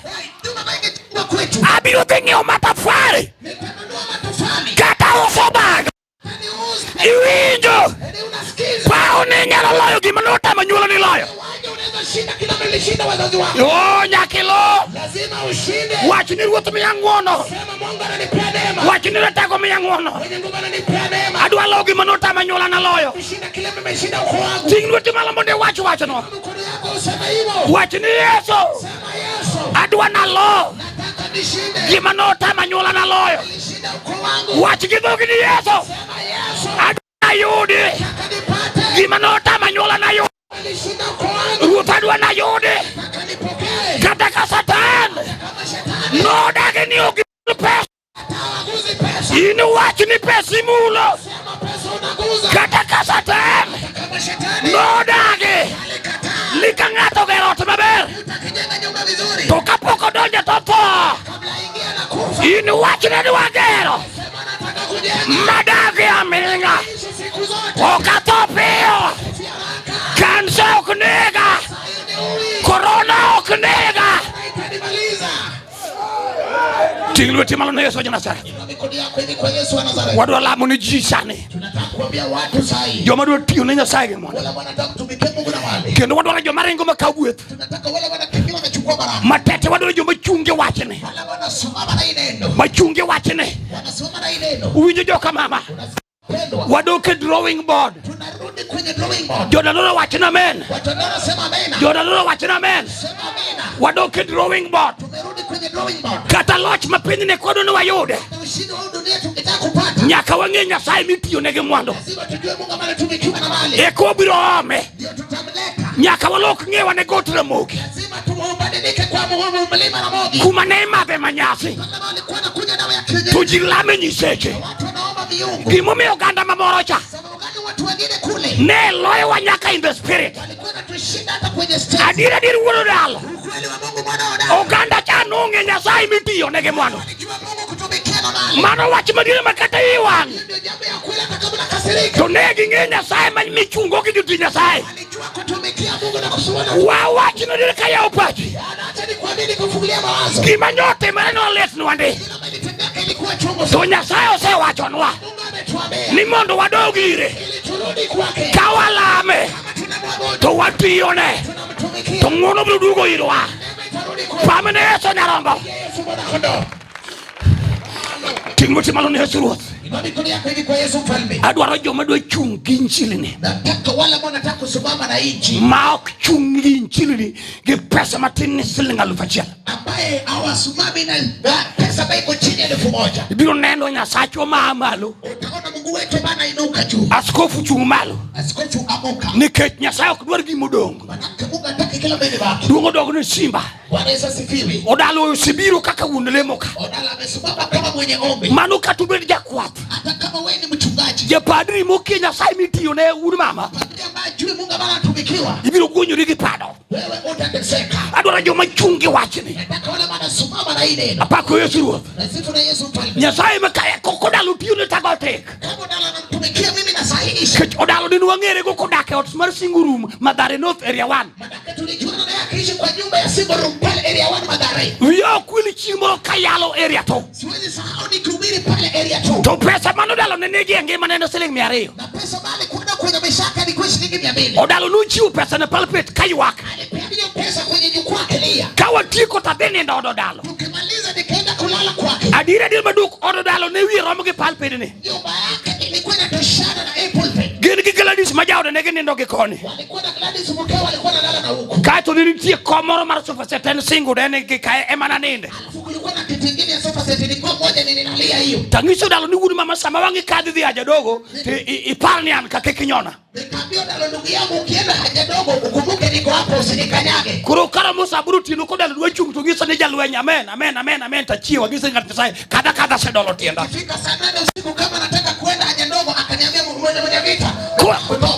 Nyumba maiki chukua kwetu. Abiro dhi ng'iewo matafari. Nitanunua matofali. Kata uso bag. Niuze. Iwinjo. Eni unasikiza. Pao ni nyalo loyo gima notamo nyuola ni loyo. Waje unaweza shinda kila mtu alishinda wazazi wako. Yo nyakilo. Lazima ushinde. Wach ni ruoth miya ng'wono. Sema Mungu ananipea neema. Wach ni ratego miya ng'wono. Mwenye nguvu ananipea neema. Adwa loyo gima notamo nyuola na loyo. Kushinda kile nimeshinda uko wangu. Ting' lweti malo mondo iwach wachno. Mkono yako useme hivyo. Wach ni Yesu. Sema Yesu. Adwa na lo. Nataka nishinde. Gima notamo nyuola na loyo. Nishinda uko wangu. Wach gi dhogi ni Yesu. Sema Yesu. Adwa yudi. Nataka nipate. Gima notamo nyuola na yudi. Nishinda uko wangu. Ruoth adwa na yudi. Nataka nipokee. Kata ka Satan Kama shetani. nodagi ni ok pesa. Atawaguzi pesa. In wach ni pesa imulo. Sema pesa unaguza. Kata ka Satan Kama shetani. nodagi Alikataa. lika ng'ato gero ot maber. Utakijenga nyumba vizuri. To kapok odonjo to tho. Kabla ingia na kufa. In wach ne dwa gero. Sema nataka kujenga. Madagi aming'a. Ishi siku zote. Ok atho piyo. Siaraka. Kansa ok nega. Sayuni. Korona ok nega. Itanimaliza. Ting' lweti malo ne Yesu wa Nazareth. Inua mikono yako hivi kwa Yesu wa Nazareti. Wadwa lamo ni ji sani. Tunataka kuambia watu sahi. Joma dwa tiyo ne Nyasaye gi mondo. Wala wanataka kutumikia Mungu na wale. Kendo wadwaro joma ringo makawo gweth. Tunataka wale wanakimbia wanachukua baraka. Matete wadwaro joma chunge wachne. Wale wanasimama na hii neno. Machunge wachne. Wanasimama na hii neno. Uwinjo joka mama. Pendwa. Wadok e drawing board. Tunarudi kwenye drawing board. Jodaloro wachna amen. Watu wanasema amena. Jodaloro wachna amen. Sema amena. Wadok e drawing board. Tumerudi kwenye drawing board. Kata loch mapiny ne kodo ni wayude. Na ushindi wa dunia tungetaka kupata. Nyaka wang'e Nyasaye mitiyo ne gi mwandu. Lazima tujue Mungu ambaye tumekiwa na mali. Eko wabiro ome. Ndio tutamleta. Nyaka walok ng'ewa ne got Ramogi. Lazima tubadilike kwa mlima Ramogi. Kuma ne imadhe manyasi. Kama walikuwa nakunywa dawa ya kienyeji. To ji lame nyiseche. Watu wanaomba miungu. Gimomiyo oganda mamoro cha. Sababu gani watu wengine kule Ne loyowa nyaka in the spirit. walikuwa wanatushinda hata kwenye stage. Adiera dir wuoro dalo. Ukweli wa Mungu mwana wa damu. Oganda cha nong'e Nyasaye mitiyo ne gi mwandu. Alijua Mungu kutumikia na mali. Mano wach madiere makata iwang'. Ndio jambo ya kweli hata kama nakasirika. To ne ging'e Nyasaye michungo gi joti Nyasaye. Alijua kutumikia Mungu na kusuana. Wawachno dire ka yawo pachi. Acha nikwambie kufungulia mawazo. Gima nyotimore noletnwa ndi. Kila malitendeka ilikuwa chungu. To Nyasaye osewachonwa Mungu ametuambia ni mondo wadog ire. ili turudi kwake. Ka walame Kama tunamwabudu, to watiyone tunamtumikia. to ng'wono biro duogo irwa. Neema itarudi kwake. Pamne Yesu Nyarombo. Yesu mwana kondoo. Ting' lweti malo ne Yesu Ruoth. Inua mikono yako hivi kwa Yesu mfalme. Adwaro joma dwa chung' gi injilini. Nataka wale ambao wanataka kusimama na inchi. Ma ok chung' gi injilini gi pesa matin ni siling 1,000. Ambaye hawasimami na pesa ambayo iko chini ya 1,000. Ibiro neno Nyasachwa maa malo. Utaona Mungu wetu bana inuka juu. Askofu chung' malo. Askofu amoka. Nikech Nyasaye ok dwar gima odong'. Manake Mungu ataki kila mbele baki. Duong' odog ne simba. Bwana Yesu asifiwe. Odalo osebiro kaka wuon lemo ka. Odala amesimama kama mwenye ombi. Mano kata ubed jakwath. Hata kama wewe ni mchungaji. Japadri mokie Nyasaye mitiyo ne un mama. Padri ambaye ajui Mungu ambaye anatumikiwa. Ibiro guonyori gi pado. Wewe utateseka. Adwaro joma chung' gi wachni. Nataka wale wanasimama na hii neno. Apako Yesu Ruoth. Na sifu na Yesu mfalme. Nyasaye makaya koko dalo tiyo ne tago tek. Kama odala anamtumikia mimi na sahihisha. Kech odalo din wang'ere go kodak e ot mar Singurum, Mathare North Area 1. Manake tulijuana naye akiishi kwa nyumba ya Singurum pale area 1 Mathare. Wiya ok wil chieng' moro kayalo area to. Siwezi sahau nikihubiri pale area 2. To pesa mano dalo ne nigi e ngima neno siling 200. Na pesa bali kwenda kwenye mishaka ni kwa shilingi 200. Odalo nuchiwo pesa ne pulpit kaywak. Alipeana hiyo pesa kwenye jukwaa Kelia. Ka watieko tadhi nindo od odalo. Tukimaliza nikaenda kulala kwake. Adiera dir maduk od odalo ne wiye romo gi pulpit ni. Nyumba yake ilikuwa inatoshana na Apple Pay. Gin gi galadis majao ne ginindo gi koni. Walikuwa na Gladys Mutua walikuwa nalala na huko. Kaito nitie komoro mar sofa set en single dene gi kae emana ninde. Kulikuwa na kitu kingine sofa set ilikuwa moja ninalia hiyo. Tangiso dalo ni wuri mama sama wangi kadhi dhi haja dogo ipar ni an kake kinyona. Nikamwambia dalo ndugu yangu ukienda haja dogo ukumbuke niko hapo usinikanyage. Kuro kara musa bruti no kodalo wechung to gisa ni jalwenya amen ta chiwa gisa ngati sai kada se dolo tienda. Fika saa 8 usiku kama nataka kuenda haja dogo akaniambia mwenye vita.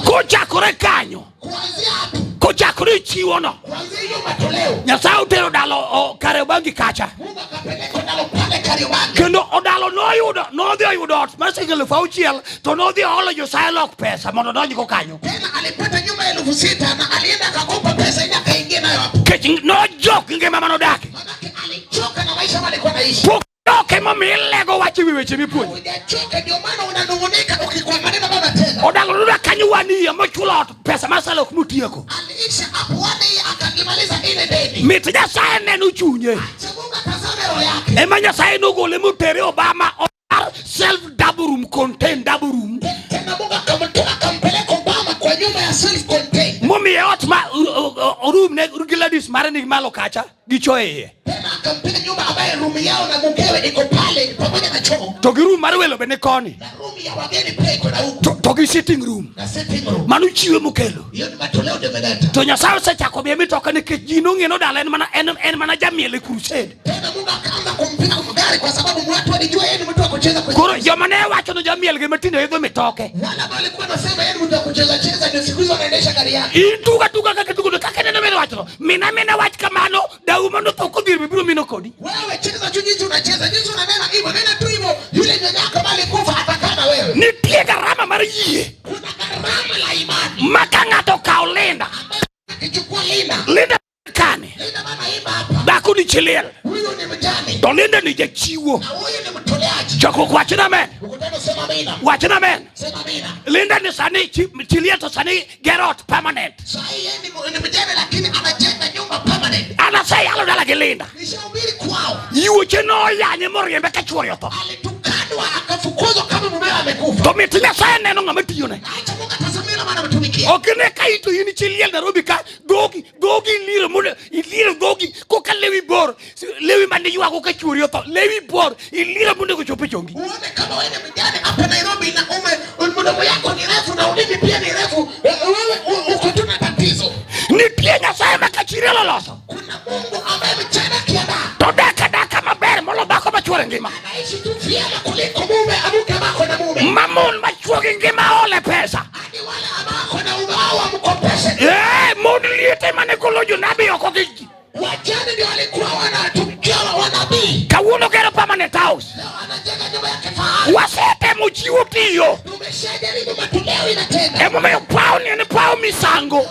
Kucha kore kanyo. Kuanzia hapo. Kucha kore chiwo no. Kuanzia hiyo matoleo. Nyasa utero dalo Kariobangi kacha. Mungu akapeleka dalo pale Kariobangi. Kendo odalo no dhi oyudo masingelo fauchiel to no dhi holo jo silok pesa mondo donji ko kanyo. Tena alipata nyumba 6,000 na alienda akakopa pesa ile akaingia nayo hapo. Kech no jok ngema manodaki. Manake alichoka na maisha walikuwa naishi. Okay mami lego wachi wiweche mipuonj. Unachoka ndio maana unanungunika ukikuwa maneno baba tena. Odalo ruda kanyuani amochulo pesa masalo kumutieko. Aliisha apwani akakimaliza ile deni. Mitja sae nenu chunye. Mungu atazame roho yake. Emanya sae no gole mutere Obama self double room contain double room. Tena Mungu akampeleka Obama kwa nyumba ya self contain. Mumi otma room ne Gladys marani malo kacha gichoe. Tena akampeleka nyumba ambaye room yao na mkewe iko pale pamoja na choo. Togi room marwelo bene koni. Na room ya wageni pia iko na huko. Togi sitting room. Na sitting room. Manu chiwe mukelo. Hiyo ni matoleo de medata. To nyasaye sechako be mitoka ne kejino ngeno dala en mana jamiele crusade. Tena Mungu akaanza kumpiga mgari kwa sababu watu walijua yeye ni mtu wa kucheza kwenye. Koro yomane wacho no jamiele ge matindo hizo mitoke. Wala walikuwa nasema yeye ni mtu wa kucheza ndio siku hizo anaendesha gari yake. Ituga kake neno mene wacho. Mina wacho kamano dauma no toko dir bibiro mino kodi. Wewe cheza jinsi unacheza jinsi unanena hivyo nena tu hivyo yule nyanya yako bali kufa atakana wewe. Nitie garama mar yie. Kuna garama la imani. Makanga kaulenda. Akichukua linda. Linda kane. Linda mama imba hapa. Bakuni chilel. Huyo ni mjane. To linda ni jachiwo. Na huyo ni mtoleaji. Chako kwachina men. Ukutano sema amina. Wachina men. Sema amina. Linda ni sani chilel to sani get out permanent. Sasa yeye ni mjane lakini anajenga nyumba permanent. Anasai alo dala gelinda. Nishahubiri kwao. Iwo cheno yanye moriembe kachurio to. Alitukadwa akafukuzwa kama mume amekufa. To mitile sae neno ngametiyone. Acha Mungu atazamira maana mtumikia. Okene kaito yini chilel Nairobi ka gogi liro mune iliro gogi ko kalewi bor lewi mande yuwa ko kachurio to lewi bor iliro mune ko chope chongi. Uone kama wewe ni mjane hapa Nairobi na mdomo yako ni refu na ulimi pia ni refu. Wewe uko tu na tatizo. Nitie nyasaye makachirio loloso. Kuna Mungu ambaye mchana kienda. To daka maber molo bako machwore ngima. Anaishi tu vyema kuliko mume amuke bako na mume. Mamon machwore ngima ole pesa. Hadi wale ambao na mume wao amkopeshe. Modliete mane kolojo nabi okokiji. Wajane ndio walikuwa wanatumikia wanabii. Kawuno kero permanent house. Leo anajenga nyumba ya kifahari. Wasete muchiwo tiyo. Tumeshajaribu matoleo inatenda. Emomeyo pao ni pao misango.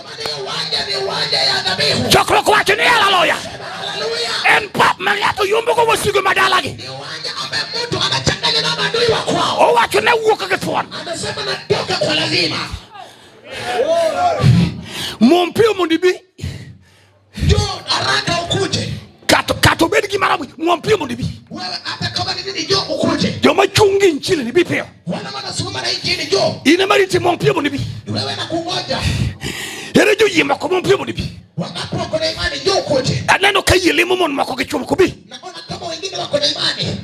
Ni uwanja ya dhabihu. Chokro kwacho ni haleluya. Haleluya. En pap mangato yumbo ko wasigo madalagi. Ni uwanja ambaye mtu anachanganya na maadui wa kwao. O wacho ne wuoka getfon. Anasema natoka kwa lazima. Mompio mondibi. Jo haraka ukuje. Kato bedgi marabu mompio mondibi. Wewe hata kama ni nini jo ukuje. Jo machungi nchile ni bipeo. Wana wanasoma na injili jo. Ine mariti mompio mondibi. Wewe na kungoja. Ere jo yima ko mompio mondibi. Wangapi wako na imani jo ukuje. Aneno kayele momon mako kichum kubi. Naona kama wengine wako na imani.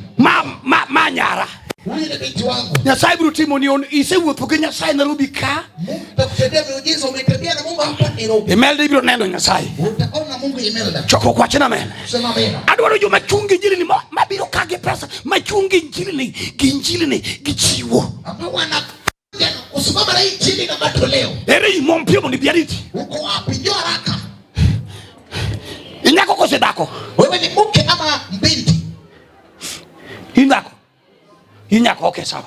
Manyara. Huyu ni binti wangu. Nyasaye biro timo ni on ise wuotho gi Nyasaye Nairobi ka. Mungu atakusaidia miujiza umetembea na Mungu hapa Nairobi. Imelda ibiro neno Nyasaye. Utaona Mungu Imelda. Choko kwa china men. Sema amina. Adwaro jo machungi njili ni mabiro kage pesa. Machungi njili ni gichiwo. Ambao wana usimama na injili na matoleo. Ere imompio ni biariti. Uko wapi jo haraka? Inyako ko sedako. Wewe ni mke ama binti? Indako. Inyako okay sawa.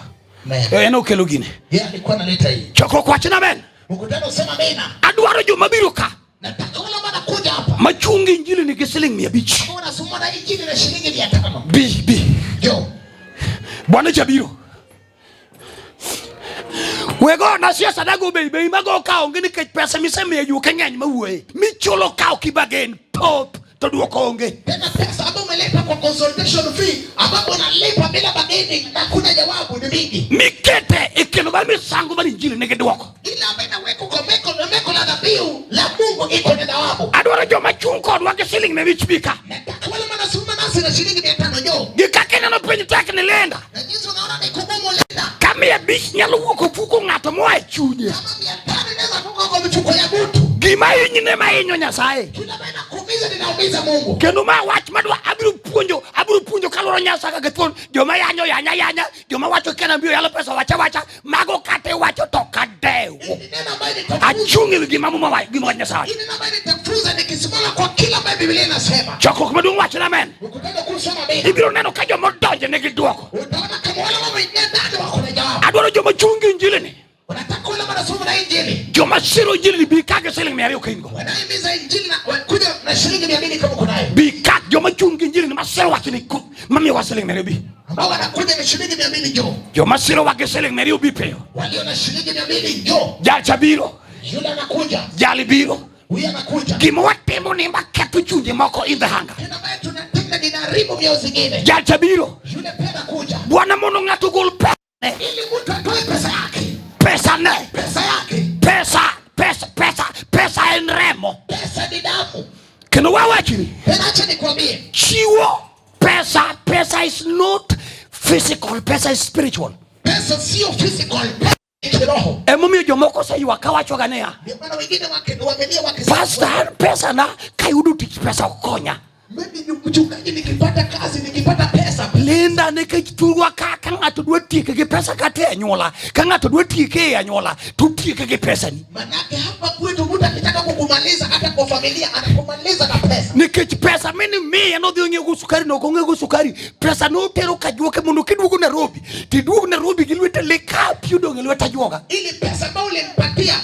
Eno kelo gine. Yeye alikuwa analeta hii. Choko kwa china men. Mkutano sema amina. Adwaro jo mabiro ka. Nataka wala maana kuja hapa. Machungi njili ni gisiling 100. Kama unasoma na injili na shilingi 500. Bi. Jo. Bwana jabiro. Wego na siasa dago bei mago ka onge ke pesa miseme yu kengeny mawuoye. Michulo ka kibagen pop to duoko onge. Tena pesa ambayo umelipa kwa consultation fee ambapo unalipa bila bageni na kuna jawabu ni mingi. Mikete ikeno ba misango bali injili nege duoko. Ila ambaye naweka dhabihu la Mungu iko na thawabu. Adwaro joma chung kodwa gi siling na wich bika. Nataka wale manasuma nasi na shilingi 500 jo. Gikake neno penj tek ni lenda. Na jinsi unaona ni kugumu lenda. Kama ya bich nyalo wuok ofuko ng'ato moa e chunye. Kama 500 inaweza kutoka kwa mifuko ya mtu. Gima hinyne ma hinyo Nyasaye. Kila maana kuumiza ninaumiza Mungu. Kendo ma wach madwa abiro puonjo kaloro Nyasaye kaka thuon joma yanyo yanya joma wacho kana mbio yalo pesa wacha mago kate wacho to kadeu. Achungi gima muma wa gima Nyasaye. Ini namba nitafuza nikisimama kwa kila ambaye Biblia inasema. Choko maduong' wacho na amen. Ukutaka kusoma Biblia. Ibiro neno ka joma donje ne giduoko. Utaona kama wale wameingia ndani wako na jawabu. Adwaro joma chungi injili ni. Unataka wale wanasoma na injili. Joma siro injili ni bikage siling 200 kaingo. Wanaimiza injili na kuja na shilingi 200 kama kunayo. Bikage joma chungi injili ni masiro wacho ni mami wa siling 200. Ambao wanakuja na shilingi 200 jo. Joma siro wage siling 200 bipeyo. Walio na shilingi 200 jo. Jacha biro. Yule anakuja. Jali biro. Huyu anakuja. Gima watimo ni maketo chunje moko in the hunger. Tena baya tunatenda dinaribu mioyo zingine. Jacha biro. Yule pena kuja. Bwana mono ng'ato gol pesa. Ili mtu atoe pesa yake. Pesa ne. Pesa yake. Pesa en remo. Pesa ni damu. Keno wawachini. Tena acha nikwambie. Chiwo pesa is not physical, pesa is spiritual. Pesa sio physical, pesa ni kiroho. Emomio jomoko sa yuwa kawacho ganea. Ndio maana wengine wamelia Pastor pesa na kayudo tich pesa okonya. Mimi ni mchungaji nikipata kazi nikipata pesa. Linda nikachurwa ka ng'ato dwa tieke gi pesa kate anyola. Ka ng'ato dwa tieke anyola, to tieke gi pesa ni. Manake hapa kwetu mtu akitaka kukumaliza hata kwa familia anakumaliza na pesa. Nikech pesa mimi no dhi onyego sukari no kongego sukari. Pesa no tero kajuoke mondo kiduogo Nairobi. Tiduogo Nairobi gi lwete leka piudo gi lwete ajuoga. Ili pesa ambao ulimpatia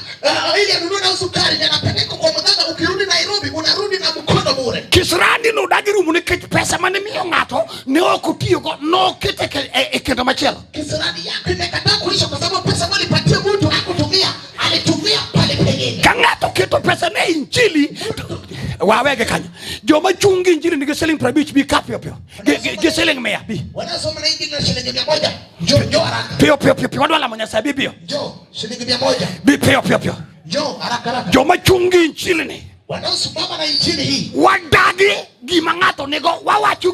ili anunue na sukari na anapeleka kwa mganga, ukirudi Nairobi unarudi na mkono bure. Kisrani no dagirumu nikech pesa mane miyo ng'ato ne okotiyo go no kete e kendo machielo. Kisirani yako imekataa kuisha kwa sababu pesa walipatia mtu hakutumia, alitumia pale pengine. Ka ng'ato keto pesa ne injili wawege kanyo. Joma chungi injili ni siling 50 bi kapyo pyo. Ge siling 100 bi. Wanasoma na injili na shilingi 100. Jo haraka. Pyo wadwala manya sabi pyo. Jo shilingi 100. Bi pyo. Jo haraka. Joma chungi injili ni wanaosimama na injili hii. Wadagi gima ng'ato nego wawacho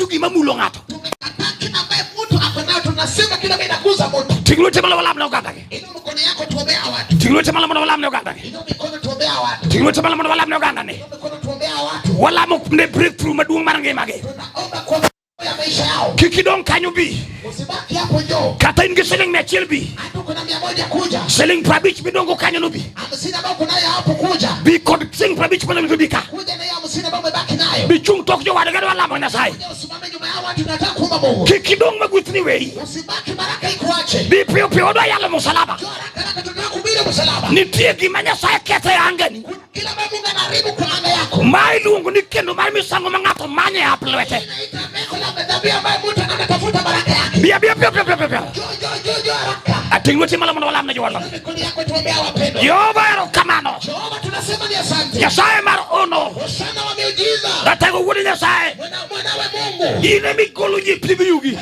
gima mulo ng'ato. Tumekataa kila ambaye mtu ako nayo, tunasema kila ambaye inakuza moto. Tinglote mala wala mna ugandage. Ino mkono yako tuombea watu. Tinglote mala wala mna ugandage. Ino mikono tuombea watu. Tinglote mala wala mna ugandane. Ino mikono tuombea watu. Wala mo ne breakthrough maduong mar ngimage. Tunaomba kwa ya maisha yao. Kikidong kanyo bi. Usibaki hapo jo. Kata ingi siling 100 bi. Hata kuna 100 kuja. Siling 50 bidongo kanyo no bi. 50 ambao kunayo hapo kuja. Bi kod siling 50 pala mbika. Kuja na ya 50 ambao umebaki nayo. Bi chung tok jo wadaga wala mo Nyasaye. Usimame nyuma yao watu, tunataka kuomba Mungu. Kikidong maguthni wei. Usibaki baraka ikuache. Bi pyo wadwa yalo msalaba. Haraka tunataka kuhubiri msalaba. Nitie gima Nyasaye ketho angani. Kila Mungu anaharibu kwa anga yako. Mai luongo ni kendo mar misango ma ng'ato manye aplwete. Inaita meko la madhambi ambaye mtu anatafuta baraka yake. Bia. Jo haraka. Atinglote mala wala mna jwala. Mikono yako tuombea wapendwa. Yobaro kamano. Jehova tunasema ni asante. Nyasaye mar ono. Hosana wa miujiza. Datego wuode Nyasaye. Mwanawe Mungu. Ine mikolo jipli yugi.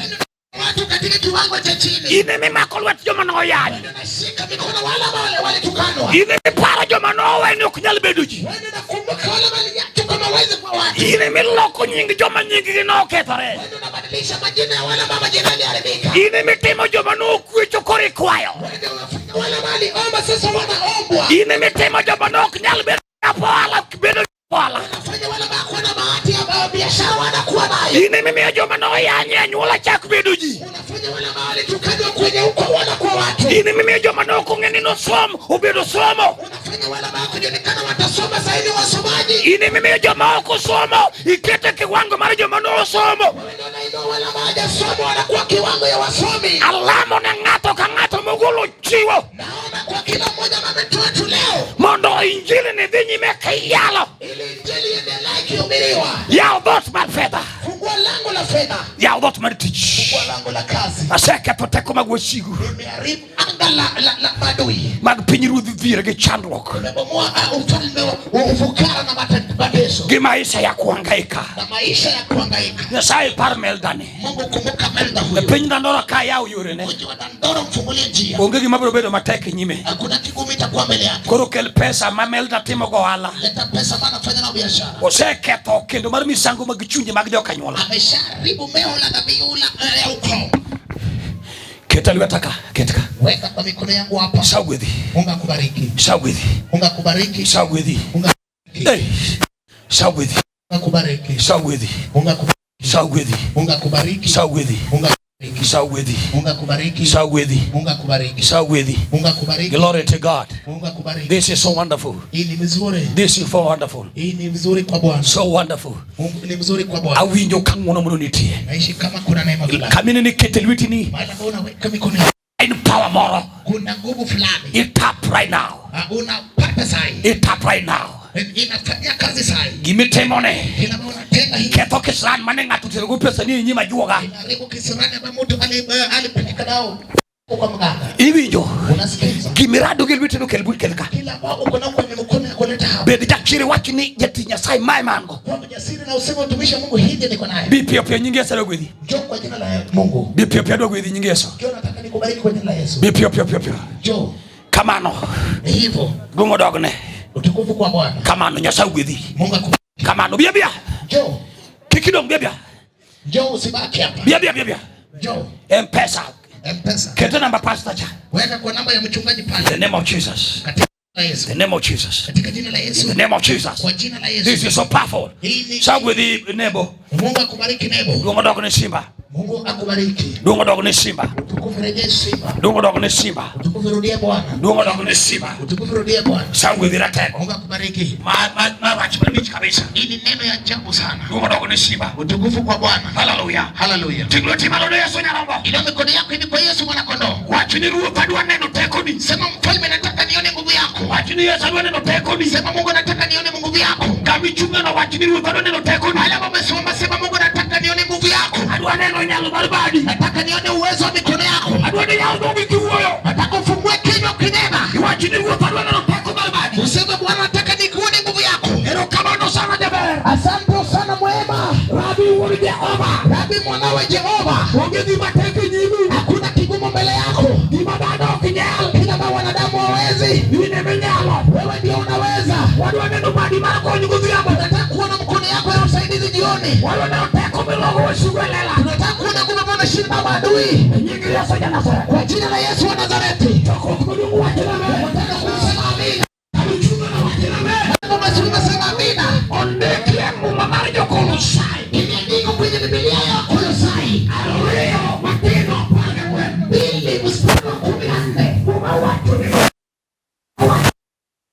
Watu katika kiwango cha chini. Ine mimako lwet joma noyany. Nashika mikono wale walitukanwa. Ine miparo joma nowe ni ok nyal bedo ji. Wewe unakumbuka wale waliacha kama waweze kwa watu. Ine miloko nying joma nyinggi nokethore. Wewe unabadilisha majina ya wale mama jirani haribika. Ine mitimo joma nokwecho kore kwayo. Wewe unafanya wale mali omba sasa wanaombwa. Ine mitimo joma nok nyal bedo poala bedo poala. Unafanya wale bako na bahati ambao biashara wanakuwa nayo. Ine mimi joma noyanye anyuola chak bedo ji. Unafanya wale mali tukajwa kwenye uko wanakuwa watu. Ine mimi joma nokong'eni no somo obedo somo. Unafanya wale bako jonekana watasoma zaidi wasomaji. Ine mimi joma ok osomo ikete kiwango mar joma no somo. Wewe ndio wale maja somo wanakuwa kiwango ya wasomi. Alamo na ng'ato ka ng'ato mogolo chiwo. Naomba kwa kila mmoja ametoa tu leo. Mondo injili ni dhi nyime kayalo. Ili injili iendelee kuhubiriwa. Yaw dhoot mar fedha. Fungua lango la fedha. Yaw dhoot mar tich. Fungua lango la kazi. Aseketho teko mag wasigu. Imeharibu anga la madui. Mag pinyruodh dhier gi chandruok. Umebomoa ufalme wa ufukara na mateso. Gi maisha ya kuhangaika. Na maisha ya kuhangaika. Nyasaye par Meldani. Mungu kumbuka Melda E huyo. piny Dandora ka yaw yorene. Mji wa Dandora mfungulie njia. Onge gima biro bedo matek e nyime. Hakuna kigumu itakuwa mbele yake. Koro kel pesa mamelda timo go hala. Leta pesa maana fanya na biashara. Oseketho kendo mar misango mag chunje mag jokanyuola. Amesharibu meo la dhabihu ya ukoo. Keta lwetaka, ketka. Weka kwa mikono yangu hapa. Sagwedhi. Mungu akubariki. Sagwedhi. Mungu akubariki. Sagwedhi. Mungu akubariki. Hey. Sagwedhi. Mungu akubariki. Sagwedhi. Mungu akubariki. Sagwedhi. Mungu akubariki. Sagwedhi. Mungu akubariki. Sagwedhi. Mungu akubariki. Sagwedhi. Mungu akubariki. Sagwedhi. Mungu akubariki. Glory to God. Mungu akubariki. This is so wonderful. Hii ni mzuri. This is so wonderful. Hii ni mzuri kwa Bwana. So wonderful. Mungu ni mzuri kwa Bwana. Awinjo kangono mono nitie. Naishi kama kuna neema fulani. Kamine ni kete lwiti ni. Maana unaweka mikono. In power moro. Kuna nguvu fulani. It tap right now. Unapata sai. It tap right now. Inafanya kazi sai. Gimetemone. Inaona hii. Ketho kisran mane ngatu tero pesa ni nyima juoga. Inaribu kisirani ambaye mtu alipeleka nao kwa mganga. Iwinjo. Unasikiza. Gimirado gelwiti no kelbu kelka. Kila bao uko na kwenye mkono yako leta hapa. Bedi jakiri wachini jati Nyasaye mai mango. Kwa jasiri na useme utumisha Mungu hije niko naye. Bipio pia nyingesa dogwedhi. Njoo kwa jina la Mungu. Bipio pia dogwedhi nyingesa. Njoo nataka nikubariki kwa jina la Yesu. Bipio pia. Njoo. Kamano. Hivyo. Gungo dogne. Utukufu kwa Bwana. Kamano Nyasaye gwedhi. Mungu akubariki. Kamano bia. Njoo. Kikidong bia. Njoo usibaki hapa. Bia. Njoo. M-Pesa. M-Pesa. Keta namba pastor cha. Weka kwa namba ya mchungaji pale. In the name of Jesus. Katika Yesu. The name of Jesus. Katika jina la Yesu. In the name of Jesus. Kwa jina la Yesu. This is so powerful. Sagwedhi nebo. Mungu akubariki nebo. Gungo dogne simba. Mungu akubariki. Gungo dogne simba. Utukufu rejea simba. Gungo dogne simba. Utukufu rudie Bwana. Gungo dogne simba. Utukufu rudie Bwana. Sagwedhi ratego. Mungu akubariki. Wachibanichi kabisa. Hii ni neno ya ajabu sana. Gungo dogne simba. Utukufu kwa Bwana. Hallelujah. Hallelujah. Tinglo malo Yesu nyarombo. Ina mikono yako hivi kwa Yesu mwana kondoo. Wachini ruoth adwa neno tekoni. Sema mfalme nataka nione nguvu yako. Wachini Yesu adwa neno tekoni. Sema Mungu nataka nione nguvu yako. Kami chunga na wachini ruoth adwa neno tekoni. Wale ambao wamesoma sema Mungu nataka nione nguvu yako. Adwa neno nyalo mar badi. Nataka nione uwezo wa mikono yako. Adwa neno yao ndogo kiuoyo. Nataka ufungue kinywa kinena. Wachini ruoth adwa neno tekoni mar badi. Useme Bwana nataka nikuone nguvu yako. Erokamano sana jaber. Asante sana mwema. Rabi wuri Jehova. Rabi mwanawe Jehova. Ongezi mateke nyingi. Hakuna kigumu mbele yako. Ibadano kinyalo. Kila wanadamu hawezi. Nine menyalo. Wewe ndio unaweza. Wadwa neno badi mako nguvu yako. Nataka kuona mkono yako ya usaidizi jioni. Wala neno tekoni logo wasugelela. Tunataka kuona nguvu na shinda maadui. Nyingi Yesu ya Nazareti. Kwa jina la Yesu wa Nazareti. Mungu wa jina la Nataka kusema amina. Alichunga na wajina me. Mungu sema amina. Ondeke Mungu marijo Kolosai. Imeandikwa kwenye Biblia ya Kolosai. Aleo matendo pale Mbili mstari wa 14. watu ni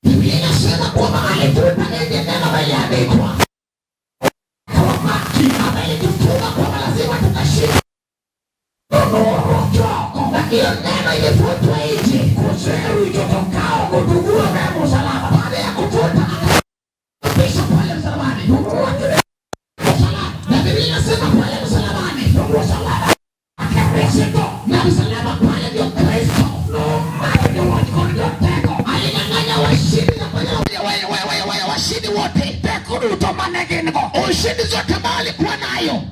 Biblia inasema kwamba alipopa neno aliandikwa. Wakati amelituma kwamba lazima tutashinda. Na hiyo neno ilifutwa nje. kuseru itotokao kutugua memo salama. Baada ya kufuta kisha pale msalabani. Na Biblia inasema pale msalabani. Na msalaba pale ndio Kristo. Alinyang'anya washindi na washindi wote. Ushindi zote mali kuwa nayo.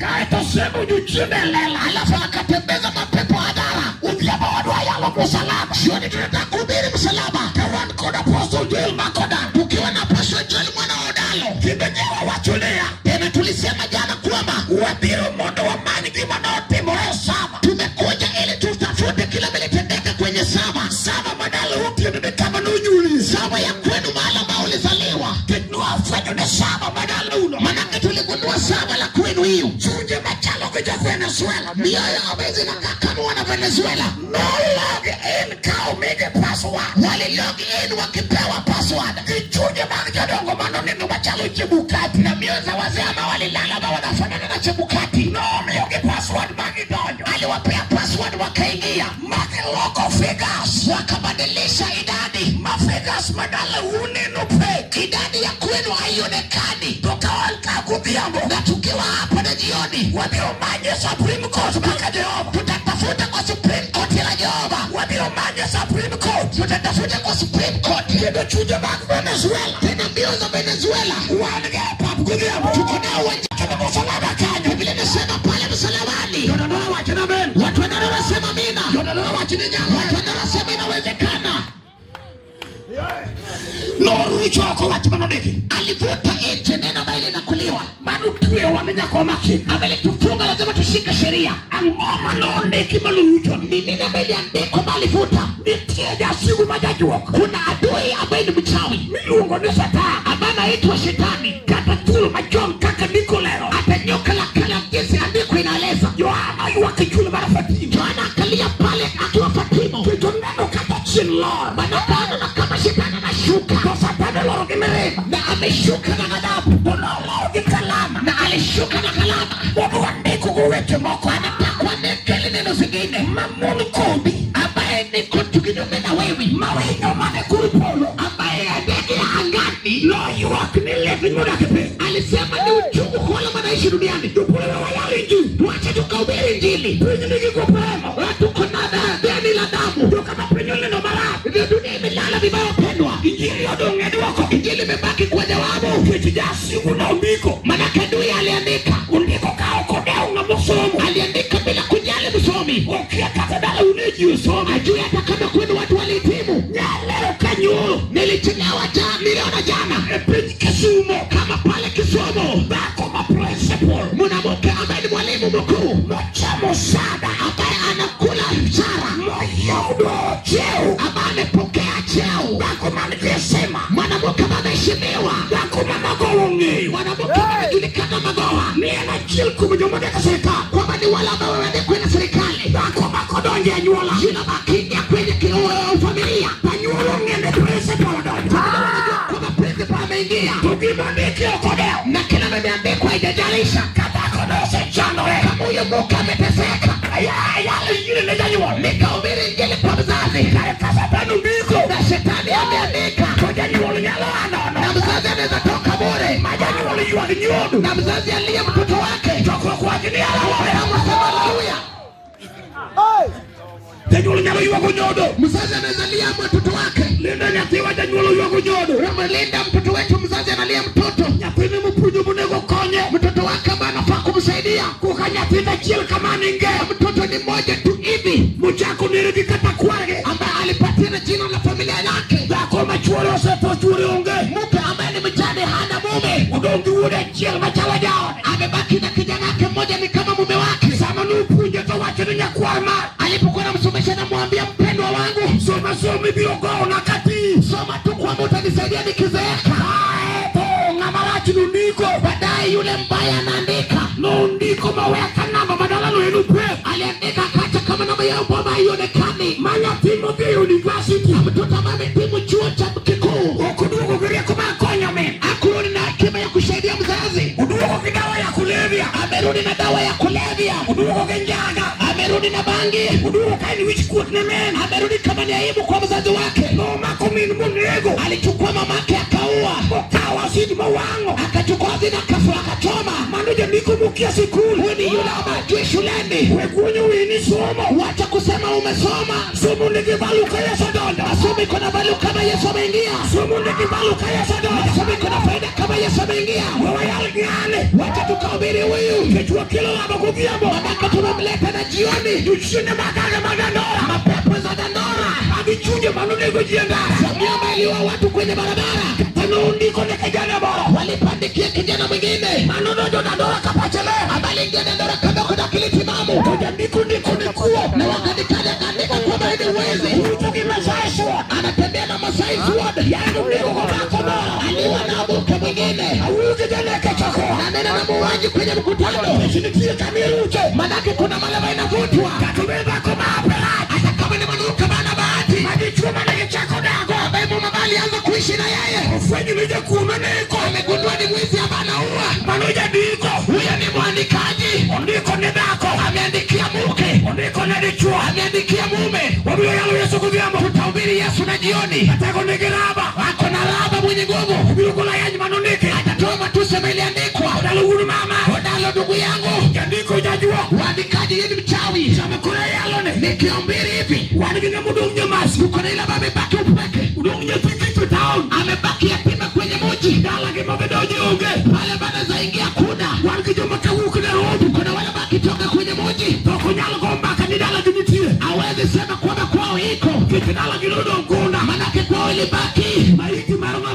Alafu akatembeza mapepo hadhara. Uvyama wadwa yalo msalaba. Jioni tunataka kuhubiri msalaba. Kawan koda Apostle Joel Makoda. Tukiwa na Apostle Joel mwana Odalo. Kimenyewa wachulia. Tena tulisema jana kwamba uabiro moto wa mani kima na otimore sama. Tumekuja ili tutafute kila militendeka kwenye sama. Sama madala upya kama nujuli. Sama ya kwenu mahala maulizaliwa. Kinua fanyo na sama madala uno. Manake tuligundua sama la kwenu hiyo. Chuje machalo kuja Venezuela. Mioyo amezi na kama wana Venezuela. No log in kao mege password. Wali log in wakipewa password. Kichuje makijadongo mano ninu machalo Chebukati. Na mioyo za wazee ama wali lala ma wanafanana na Chebukati. No mioge password magidonyo. Aliwapea password wakaingia. Maki local figures. Wakabadilisha idadi. Mafigures madala uninu pe. Idadi ya kwenu haionekani. Toka walika kubiambo. Na tukiwa hapa na jioni. Wabiomanye Supreme Court maka Jehova. Tutatafuta kwa Supreme Court ya Jehova. Wabiomanye Supreme Court. Tutatafuta kwa Supreme Court. Kendo chuja baki Venezuela. Tena mbio za Venezuela. Wanige papu kubiambo. Tuko nao wajaka na msalaba kanyo. Biblia inasema pale msalabani. Yonanola wachina men. Watu wanasema mina. Yonanola wachini nyanga. Watu wanasema inawezekana. Noru choko wachimanoneki. Alivuta nje neno bali na kuliwa. Manu tuwe wamenya kwa maki. Amele tufunga lazima tushika sheria. Angoma noneki malucho. Nini na bali andeko bali vuta. Nitie jasigu majajuok. Kuna adui ambaye ni mchawi. Miungo ni sata. Abana itwa shetani. Kata tulu majom kaka nikolero. Ata nyoka la kala jinsi andiko inaeleza. Yohana yuwake chulu marafatimu. Yohana akalia pale akiwa Fatimu. Kito neno kata chini Lord. Manapano na kama shetani na shuka. Kwa satani Lord kimerema. Na ameshuka na ghadhabu. Lord kikalama. Na alishuka na kalama. Wabu wandeko kuweke moko. Anatakwa nekele neno zingine. Mamuni kumbi. Ambaye niko tukinyume na wewe. Mawinyo mane kuripolo. Ambaye adege angani. Lord yuwak ni levi muda kipe. Alisema ni uchungu kwa manaishi duniani. Tupule wa wayali juu. Tuache tukaubiri njili. Penye niki kupema. Watu konada deni la damu. Tuka mapenyo leno mara. Ndio dunia imelala vibaya pendwa. Injili odonge wako. Injili mebaki kwa jawabu. Kijasi unaundiko. Manake dui aliandika. Undiko kao kodea unamusomu. Aliandika bila kujali msomi. Ukia katadala uneji usomi. Ajui hata kama kwenu watu walitimu. Nyaleo kanyuru. Nilichelewa jana. Niliona jana. Epenji Kisumu. Kama pale Kisumu. Bako maprinciple. Munamuke ambaye ni mwalimu mkuu. Mochamo sada. Ambaye anakula mchara. Moyodo cheo. Ambaye amepokea cheo. Bako manikesema. Mwanamuke mameshimiwa. Bako mamagoungi. Mwanamuke mamejulikana magoa. Niena chill kumujumudeka serika. Kwamba ni wala ambao wende kwenye serikali. Bako makodonje ya nyuola. Yuna makinya kwenye familia. Panyuola ngende principal dojo. Kwamba principal ameingia. Tukibandiki okodeo. Na kila memeandekwa ijajalisha. Katakodose chandore. Kama uyo moka ameteseka. Yale yile leja nyuola. Nikaubiri ngele kwa mzazi. Kaya kasatanu biko. Na shetani ameandika. Koja nyuola nyalo anono. Na mzazi aneza toka bure. Maja nyuola yuwa nyuodu. Na mzazi alia mtoto wake. Choko kwa jini ala wale hamu sema haleluya. Janyuola nyalo yuwa kunyodo. Mzazi anazalia mtoto wake. Linda nyatiwa janyuola yuwa kunyodo. Rama linda mtoto wetu mzazi analia mtoto. Nyatini mpunyo munego konye. Mtoto wake bana faa kumsaidia. Kukanyatina chiel kama ninge. Mtoto ni moja tu hivi. Mchako nirigi kata kwage. Ambaye alipatina jina la familia yake. Dako machuolo seto churi unge. Muke ambaye ni mjane hana mume. Udongi ule chiel machawa jao. Amebaki na kijana yake mmoja ni kama mume wake. Sama nupunye to wache ni nyakuarma. Alipokuwa na msomesha na muambia mpendwa wangu. Soma somi biogao na kati. Soma tu kwa muta nisaidia nikizeeka. Ngamarachi nundiko. Badai yule mbaya anaandika. Nundiko maweka namba badala nuenupe. Aliandika kacha kama namba ya mboma ionekani. Manya timu vya university. Mtoto mame timu chuo cha kikuu. Ukuduko kiria kumakonya men. Akurudi na kima ya kusaidia mzazi. Uduko kidawa ya kulevya. Amerudi na dawa ya kulevya. Uduko kenjaga. Amerudi na bangi. Uduko kaini wichi kuotne men. Amerudi kama ni aibu kwa mzazi wake. Noma kumini munego. Alichukua mamake akaua. Okawa sidi mawango. Akachukua zina kafu akachoma. Manuje niko mukia sikuli. Weni yula abajue shuleni. Wekunye wini somo. Wacha kusema umesoma. Somo nikivalu kaya sadonda. Somo ikona valu kama Yesu ameingia. Somo nikivalu kaya sadonda. Somo ikona faida kama Yesu ameingia. Wewe yalgiane. Wacha tukaubiri huyu. Kechua kilo laba kukiambo. Mamaka tumemleta na jioni. Yushine magaga magandora. Mapepo za dandora. Agichuje manunego jiandara. Samia mailiwa watu kwenye barabara. Tanundiko na kijana bora. Walipandikia kijana mwingine. Manunojo dandora kapachele. Abalingia dandora kama kuna kiliti mamu. Kujandiko niko nikuo. Na wakadikaja kandika kwa maini wezi. Ujugi Masai Sword. Anatembea na Masai Sword. Yangu niko kwa bako bora. Aliwa na abuke mwingine. Awuki janeke chako. Na nena na muwaji kwenye mkutano. Shinikie kamirucho. Manake kuna malama inavutwa. Katumeza kwa maapela. Hata kama ni manuka bana bahati. Majichua manake chako dago. Abai mumabali anza kuishi na yeye. Ufwenye nije kuumeneko. Amegundua ni mwizi abana uwa. Manuja diko. Huyo ni mwandikaji. Ondiko ni dako. Ameandikia muke. Ondiko ni dichua. Ameandikia mume. Wabiyo yalo Yesu kuvyamo. Tutahubiri Yesu na jioni. Atako nige raba. Ako na raba mwenye nguvu. Kubiyo kula yanyi manunike. Atatoa matusema iliandikwa. Odalo huru mama. Odalo ndugu yangu. Yandiko ijajua. Wandikaji yini mchawi. Sama kula yalone. Nikiombiri hivi. Wanigine mudungi masi. Ukona ila babebaki upeke. Udungi tikitu town. Amebaki yatima kwenye moji. Dala kima vidoji unge. Pale bana za ingia kuna. Wanigijuma kawuku na rodu. Kuna wala baki toka kwenye moji. Toko nyalo gombaka ni dala ginitie. Awezi sema kwamba kwao hiko. Kitu dala giludo mkuna. Manake kwao ilibaki. Maiti marunga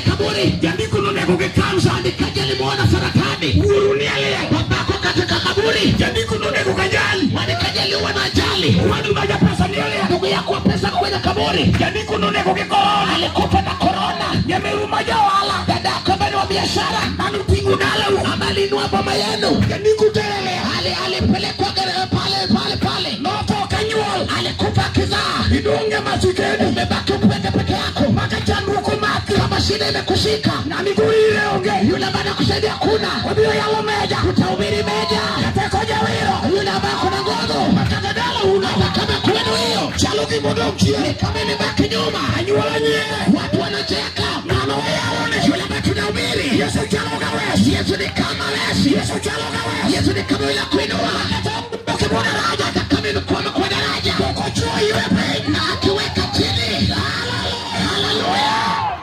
kwenye kaburi. Jandiko nego ke kansa. Andikaje alimuona saratani. Uruni ale. Babako katika kaburi. Jandiko nego kajali. Andikaje aliuwa na ajali. Wadu maja pesa ni ale. Ndugu yako pesa kwenye kaburi. Jandiko nego ke corona. Alikufa na corona. Nyameru maja wala. Dada kama ni wa biashara. Anu pingu dala. Amali inua boma yenu. Jandiko tele. Alipelekwa pale. Noto kanyuol. Alikufa kizaa. Idonge masikeni. Umebaki upende peke yako. Maka chandu kumaki. Kama shida imekushika. Na miguu ile onge. Yule ambaye kusaidia kuna. Wabio yalo meja. Utahubiri meja. Kateko jawiro. Yule ambaye kuna ngogo. Makatadala una. Kama kwenu hiyo. Chaluki modo mchie. Ni kama imebaki nyuma. Anyuola nye. Watu wanacheka. Nano yalone. Yule ambaye tunahubiri. Yesu chaloga wesi. Yesu ni kama Yesu. Yesu chaloga wesi. Yesu ni kama yule kuinua. Ukibona raja. Hata kama imekuwa kwa daraja. Koko chuo iwe pe. Na akiweka chini. Hallelujah.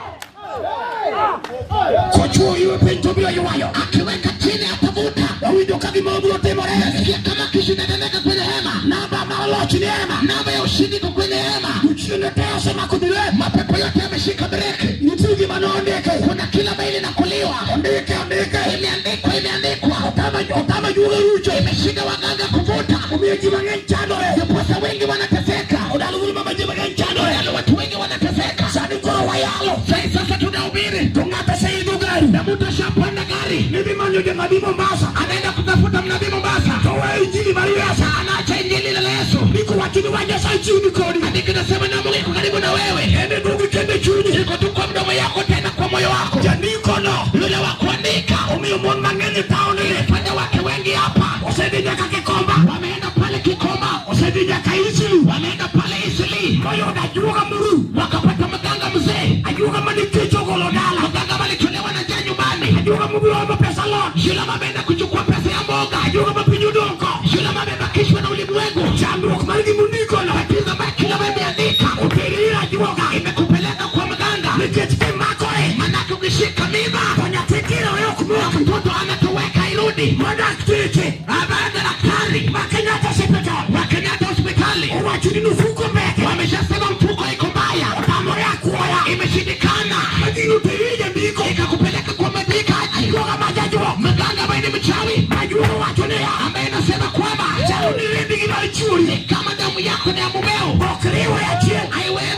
Kochuo iwe pe ntobilo yuwayo. Akiweka chini atavuta. Wawido kagimobu temore. Sikia kama kishindaneka kwenye hema. Namba maolo chini hema. Namba ya ushindi kwa kwenye hema. Uchine teo sema kudile. Mapepo yote yameshika breki. Nitugi manondeke. Kuna kila maili na kuliwa. Andike. Imeandikwa. Otama yuga rucho. Imeshika waganga kuvuta. Umiejima ngenchadore. Yaposa wengi wanateseka. Udalugulu mama jima ngenchadore. Yalo watu wengi wanateseka. Sani koro wayalo. Sasa tunahubiri. Tungata seidu gari. Na mtu ashapanda gari. Nibi manyo de nabii Mombasa. Anaenda kutafuta mnabii Mombasa. Toa injili Mariasa. Anaacha injili la Yesu. Niko wakini waja sa chini kodi. Andika nasema na Mungu iko karibu na wewe. Ende ndugu kende chuni. Iko tu kwa mdomo yako tena kwa moyo wako. Jandiko no. Yule wa kuandika. Umiyomon mangeni taoni. Fanya wake wengi hapa. Usedija kakikomba. Wameenda pale Kikoma. Usedija kaisili. Wameenda pale Isili. Moyo na juga muru. Wakapata mganga mzee. Ajuga manikicho golodala. Mganga walitolewa na njaa nyumbani. Ajuga mubiwamba pesa lot. Yule ameenda kuchukua pesa ya mboga. Ajuga mapinyu donko. Yule amebakishwa na ulimwengu. Chandu kumarigi mundiko na. Tatizo baki kila imeandika. Utirira ajuga. Imekupeleka kwa mganga. Niketike makore. Manake ukishika mimba. Fanya tekira wewe kumua. Mtoto anatoweka irudi. Madaktike. Abada daktari. Makenyata hospital. Wakenyatta hospitali. Uwachuni nufuko mbeke. Wameshasema mfuko iko mbaya. Tamo ya kuoya. Imeshindikana. Majini utirija ndiko. Ikakupeleka kwa madika. Ajuga majajuwa. Mganga ambaye ni mchawi. Ajuga wachonea. Ambaye anasema kwamba Chao ni rendi kibali churi. kama damu yako ni ya mumeo. Okriwe ya chie. Haiwezi